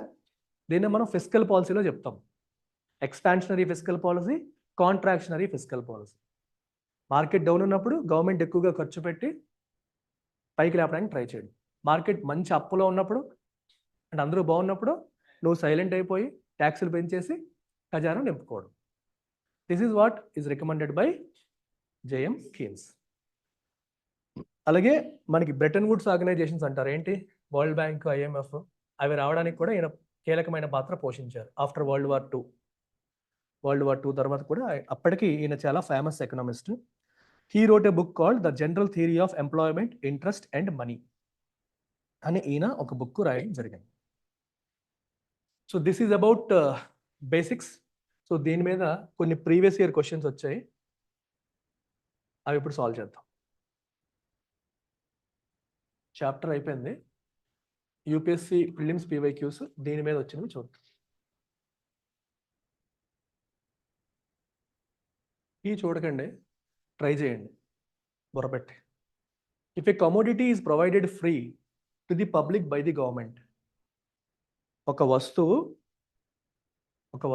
దీన్ని మనం ఫిస్కల్ పాలసీలో చెప్తాం. Expansionary fiscal policy, contractionary fiscal policy. Market down ఉన్నప్పుడు గవర్నమెంట్ ఎక్కువగా ఖర్చు పెట్టి పైకి లేపడానికి ట్రై చేయడం. మార్కెట్ మంచి అప్పులో ఉన్నప్పుడు అండ్ అందరూ బాగున్నప్పుడు నువ్వు సైలెంట్ అయిపోయి ట్యాక్సులు పెంచేసి ఖజానా నింపుకోవడం. This is what is recommended by JM Keynes. అలాగే మనకి బ్రెటన్ వుడ్స్ ఆర్గనైజేషన్స్ అంటారు. ఏంటి? వరల్డ్ బ్యాంక్, ఐఎంఎఫ్, అవి రావడానికి కూడా ఈయన కీలకమైన పాత్ర పోషించారు. ఆఫ్టర్ వరల్డ్ వార్ టూ తర్వాత కూడా అప్పటికి ఈయన చాలా famous economist. He wrote a book called the general theory of employment, interest and money అని ఈయన ఒక బుక్ రాయడం జరిగింది. So this is about basics. So దీని మీద కొన్ని ప్రీవియస్ ఇయర్ క్వశ్చన్స్ వచ్చాయి, అవి ఇప్పుడు సాల్వ్ చేద్దాం. చాప్టర్ అయిపోయింది. యూపీఎస్సి ప్రిలిమ్స్ పీవైక్యూస్ దీని మీద వచ్చినవి చూద్దాం. ఈ చూడకండి, ట్రై చేయండి బుర్రపెట్టి. If a commodity is provided free to the public by the government, ఒక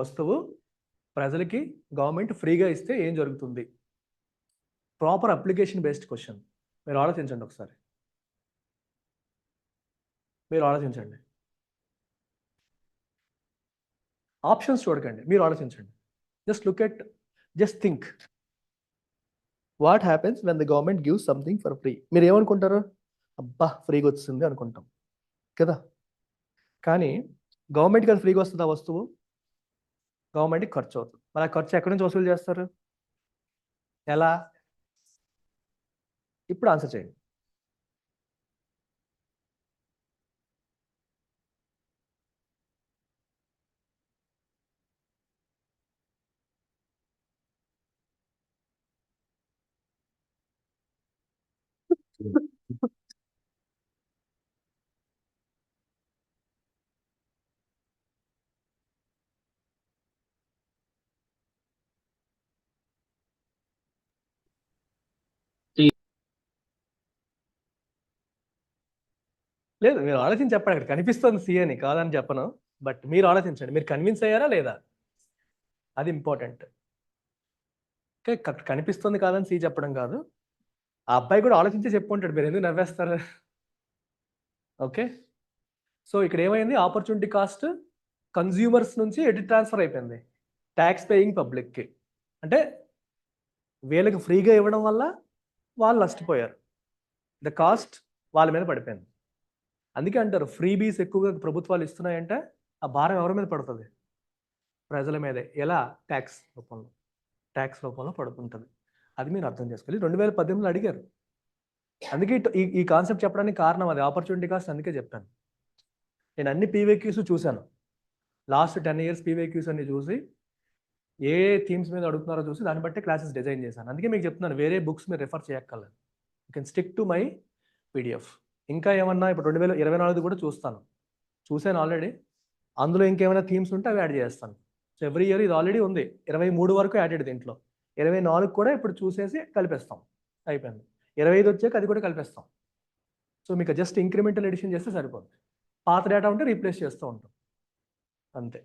వస్తువు ప్రజలకి గవర్నమెంట్ ఫ్రీగా ఇస్తే ఏం జరుగుతుంది? Proper application based question. మీరు ఆలోచించండి ఒకసారి, ఆప్షన్స్ చూడకండి, మీరు ఆలోచించండి. Just think what happens when the government gives something for free. మీరు ఏమనుకుంటారు? అబ్బా ఫ్రీగా వస్తుంది అనుకుంటాం కదా. కానీ గవర్నమెంట్కి అది ఫ్రీగా వస్తుంది ఆ వస్తువు? గవర్నమెంట్కి ఖర్చు అవుతుంది. మరి ఆ ఖర్చు ఎక్కడి నుంచి వసూలు చేస్తారు? ఎలా? ఇప్పుడు ఆన్సర్ చేయండి. లేదు, మీరు ఆలోచించి చెప్పండి. అక్కడ కనిపిస్తుంది సి అని, కాదని చెప్పను, బట్ మీరు ఆలోచించండి. మీరు కన్విన్స్ అయ్యారా లేదా? అది ఇంపార్టెంట్. ఓకే, కనిపిస్తుంది కాదని సి చెప్పడం కాదు, ఆ అబ్బాయి కూడా ఆలోచించి చెప్పుకుంటాడు, మీరు ఎందుకు నవ్వేస్తారు? ఓకే, సో ఇక్కడ ఏమైంది? ఆపర్చునిటీ కాస్ట్ కన్జ్యూమర్స్ నుంచి ఎటు ట్రాన్స్ఫర్ అయిపోయింది? ట్యాక్స్ పేయింగ్ పబ్లిక్కి. అంటే వీళ్ళకి ఫ్రీగా ఇవ్వడం వల్ల వాళ్ళు నష్టపోయారు, ద కాస్ట్ వాళ్ళ మీద పడిపోయింది. అందుకే అంటారు ఫ్రీబీస్ ఎక్కువగా ప్రభుత్వాలు ఇస్తున్నాయంటే ఆ భారం ఎవరి మీద పడుతుంది? ప్రజల మీదే. ఎలా? ట్యాక్స్ రూపంలో పడుతుంటుంది. అది మీరు అర్థం చేసుకోవాలి. 2018లో అడిగారు. అందుకే ఈ కాన్సెప్ట్ చెప్పడానికి కారణం అది, ఆపర్చునిటీ కాస్ట్. అందుకే చెప్పాను. నేను అన్ని పీవైక్యూస్ చూశాను, లాస్ట్ 10 years పీవైక్యూస్ అన్ని చూసి ఏ థీమ్స్ మీద అడుగుతున్నారో చూసి దాన్ని బట్టి క్లాసెస్ డిజైన్ చేశాను. అందుకే మీకు చెప్తున్నాను, వేరే బుక్స్ మీరు రిఫర్ చేయక్కర్లేదు, you can stick to my PDF. ఇంకా ఏమన్నా ఇప్పుడు 2024 కూడా చూశాను ఆల్రెడీ. అందులో ఇంకేమైనా థీమ్స్ ఉంటే అవి యాడ్ చేస్తాను. సో ఎవ్రీ ఇయర్ ఇది ఆల్రెడీ ఉంది, 23 వరకు యాడెడ్ దీంట్లో. 24 కూడా ఇప్పుడు చూసేసి కలిపేస్తాం, అయిపోయింది. 25 వచ్చాక అది కూడా కలిపేస్తాం. సో మీకు జస్ట్ ఇంక్రిమెంటల్ ఎడిషన్ చేస్తే సరిపోతుంది. పాత డేటా ఉంటే రీప్లేస్ చేస్తూ ఉంటాం, అంతే.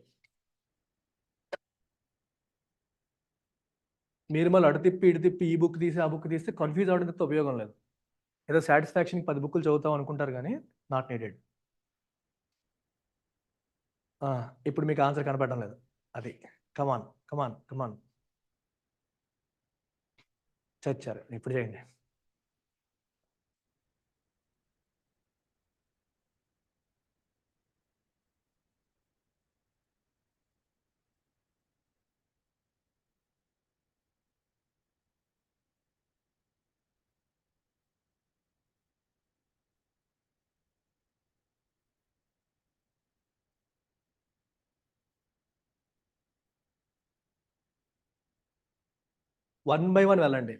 మీరు మళ్ళీ అటు తిప్పి ఇటు తిప్పి ఈ బుక్ తీసి ఆ బుక్ తీస్తే కన్ఫ్యూజ్ అవడం తప్ప ఉపయోగం లేదు. ఏదో సాటిస్ఫాక్షన్కి 10 బుక్కులు చదువుతాం అనుకుంటారు కానీ నాట్ నీడెడ్. ఇప్పుడు మీకు ఆన్సర్ కనపడడం లేదు. అది కమాన్ కమాన్ కమాన్ చచ్చారు. ఇప్పుడు చేయండి. వన్ బై వన్ వెళ్ళండి.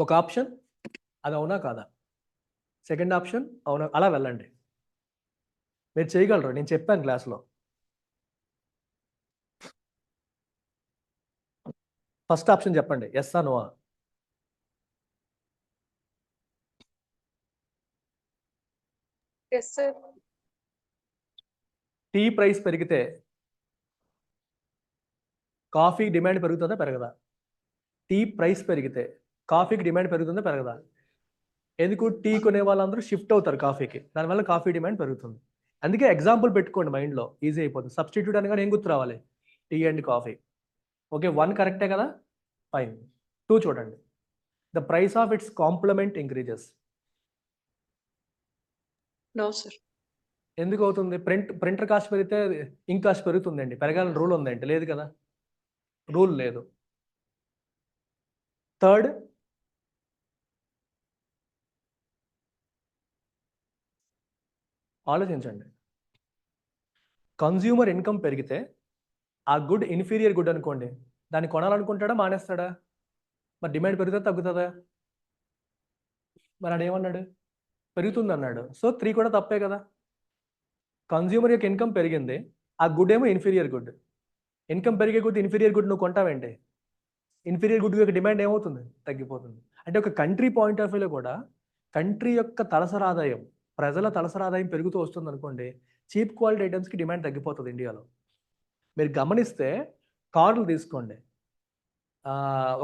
ఒక ఆప్షన్ అది అవునా కాదా, సెకండ్ ఆప్షన్ అవునా, అలా వెళ్ళండి. మీరు చేయగలరు, నేను చెప్పాను క్లాస్లో. ఫస్ట్ ఆప్షన్ చెప్పండి, ఎస్ ఆ no. Yes, sir. Tea price పెరిగితే కాఫీ డిమాండ్ పెరుగుతుందా పెరగదా? టీ ప్రైస్ పెరిగితే కాఫీకి డిమాండ్ పెరుగుతుందా పెరగదా? ఎందుకు? టీ కొనే వాళ్ళందరూ షిఫ్ట్ అవుతారు కాఫీకి, దానివల్ల కాఫీ డిమాండ్ పెరుగుతుంది. అందుకే ఎగ్జాంపుల్ పెట్టుకోండి మైండ్లో, ఈజీ అయిపోతుంది. సబ్స్టిట్యూట్ అనగా ఏం గుర్తు రావాలి? Tea and coffee. ఓకే, 1 కరెక్టే కదా, ఫైన్. 2 చూడండి, the price of it's compliment increases. No, sir. ఎందుకు అవుతుంది? ప్రింటర్ కాస్ట్ పెరిగితే ఇంక్ కాస్ట్ పెరుగుతుందండి, పెరగాలని రూల్ ఉందండి? లేదు కదా, రూల్ లేదు. థర్డ్, ఆలోచించండి. కన్జ్యూమర్ ఇన్కమ్ పెరిగితే ఆ గుడ్ ఇన్ఫీరియర్ గుడ్ అనుకోండి, దాన్ని కొనాలనుకుంటాడా మానేస్తాడా? మరి డిమాండ్ పెరుగుతుందా తగ్గుతుందా? మరి ఆడేమన్నాడు? పెరుగుతుంది అన్నాడు. సో 3 కూడా తప్పే కదా. కన్జ్యూమర్ యొక్క ఇన్కమ్ పెరిగింది, ఆ గుడ్ ఏమో ఇన్ఫీరియర్ గుడ్. ఇన్కమ్ పెరిగే కొద్ది ఇన్ఫీరియర్ గుడ్ నువ్వు కొంటావేంటి? ఇన్ఫీరియర్ గుడ్ యొక్క డిమాండ్ ఏమవుతుంది? తగ్గిపోతుంది. అంటే ఒక కంట్రీ పాయింట్ ఆఫ్ వ్యూలో కూడా కంట్రీ యొక్క తలసరి ఆదాయం, ప్రజల తలసరి ఆదాయం పెరుగుతూ వస్తుంది అనుకోండి, చీప్ క్వాలిటీ ఐటమ్స్కి డిమాండ్ తగ్గిపోతుంది ఇండియాలో. మీరు గమనిస్తే కార్లు తీసుకోండి,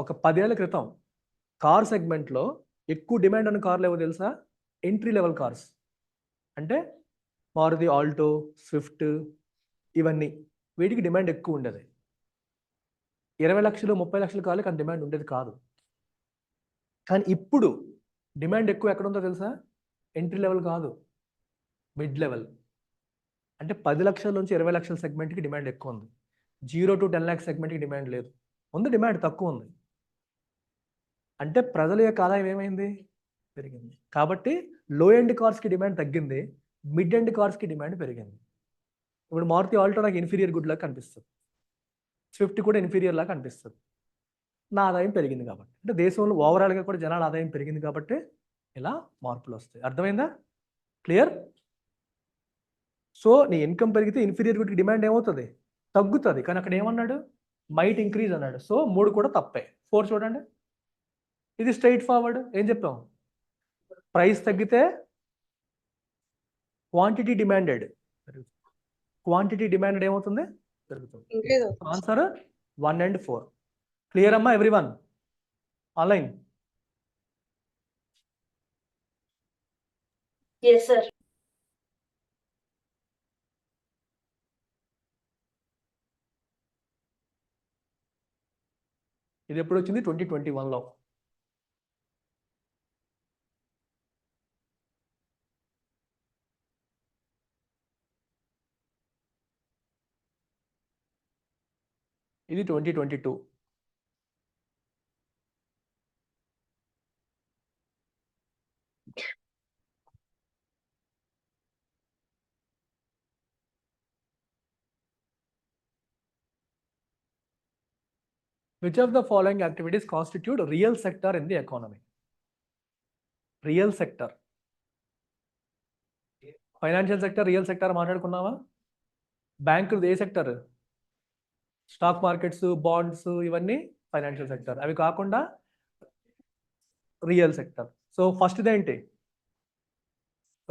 ఒక 10 ఏళ్ల క్రితం కార్ సెగ్మెంట్లో ఎక్కువ డిమాండ్ ఉన్న కార్లు ఏవో తెలుసా? Entry level cars. అంటే మారుతి ఆల్టో, స్విఫ్ట్, ఇవన్నీ, వీటికి డిమాండ్ ఎక్కువ ఉండేది. 20 లక్షలు 30 లక్షల కార్లకి అంత డిమాండ్ ఉండేది కాదు. కానీ ఇప్పుడు డిమాండ్ ఎక్కువ ఎక్కడ ఉందో తెలుసా? ఎంట్రీ లెవెల్ కాదు, మిడ్ లెవెల్. అంటే 10 లక్షల నుంచి 20 లక్షల సెగ్మెంట్కి డిమాండ్ ఎక్కువ ఉంది. 0 to 10 lakhs సెగ్మెంట్కి డిమాండ్ లేదు, ఉంది, డిమాండ్ తక్కువ ఉంది. అంటే ప్రజల యొక్క ఆదాయం ఏమైంది? పెరిగింది. కాబట్టి లో ఎండ్ కార్స్కి డిమాండ్ తగ్గింది, మిడ్ ఎండ్ కార్స్కి డిమాండ్ పెరిగింది. ఇప్పుడు మారుతి ఆల్టో నాకు ఇన్ఫీరియర్ గుడ్ లాగా కనిపిస్తుంది, స్విఫ్ట్ కూడా ఇన్ఫీరియర్ లాగా కనిపిస్తుంది. నా ఆదాయం పెరిగింది కాబట్టి, అంటే దేశంలో ఓవరాల్గా కూడా జనాల ఆదాయం పెరిగింది కాబట్టి ఇలా మార్పులు వస్తాయి. అర్థమైందా? క్లియర్? సో నీ ఇన్కమ్ పెరిగితే ఇన్ఫీరియర్ గుడ్కి డిమాండ్ ఏమవుతుంది? తగ్గుతుంది. కానీ అక్కడ ఏమన్నాడు? మైట్ ఇంక్రీజ్ అన్నాడు. సో 3 కూడా తప్పే. 4 చూడండి, ఇది స్ట్రైట్ ఫార్వర్డ్. ఏం చెప్పాం? ప్రైస్ తగ్గితే క్వాంటిటీ డిమాండెడ్, క్వాంటిటీ డిమాండెడ్ ఏమవుతుంది? పెరుగుతుంది. Answer 1 and 4. క్లియర్ అమ్మా ఎవ్రీవన్? ఆన్లైన్? Yes, sir. ఇది ఎప్పుడు వచ్చింది? 2021లో. ఇది 2022. Which of the following activities constitute real sector in the economy? Real sector, financial sector, real sector మాట్లాడుకున్నావా? బ్యాంకులు ఏ సెక్టర్? స్టాక్ మార్కెట్స్, బాండ్స్, ఇవన్నీ ఫైనాన్షియల్ సెక్టర్. అవి కాకుండా రియల్ సెక్టర్. సో ఫస్ట్ది ఏంటి?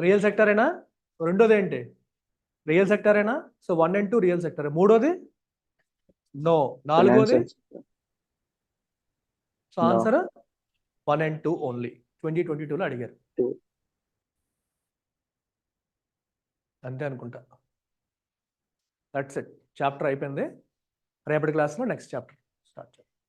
రియల్ సెక్టరేనా? రెండోది ఏంటి? రియల్ సెక్టరేనా? So 1 and 2 real sector. మూడోది నో. నాలుగోది so No. Answer 1 and 2 only 2022లో అడిగారు. 2. అంతే అనుకుంటా. That's it. చాప్టర్ అయిపోయింది. రేపటి క్లాస్లో నెక్స్ట్ చాప్టర్ స్టార్ట్ చేద్దాం.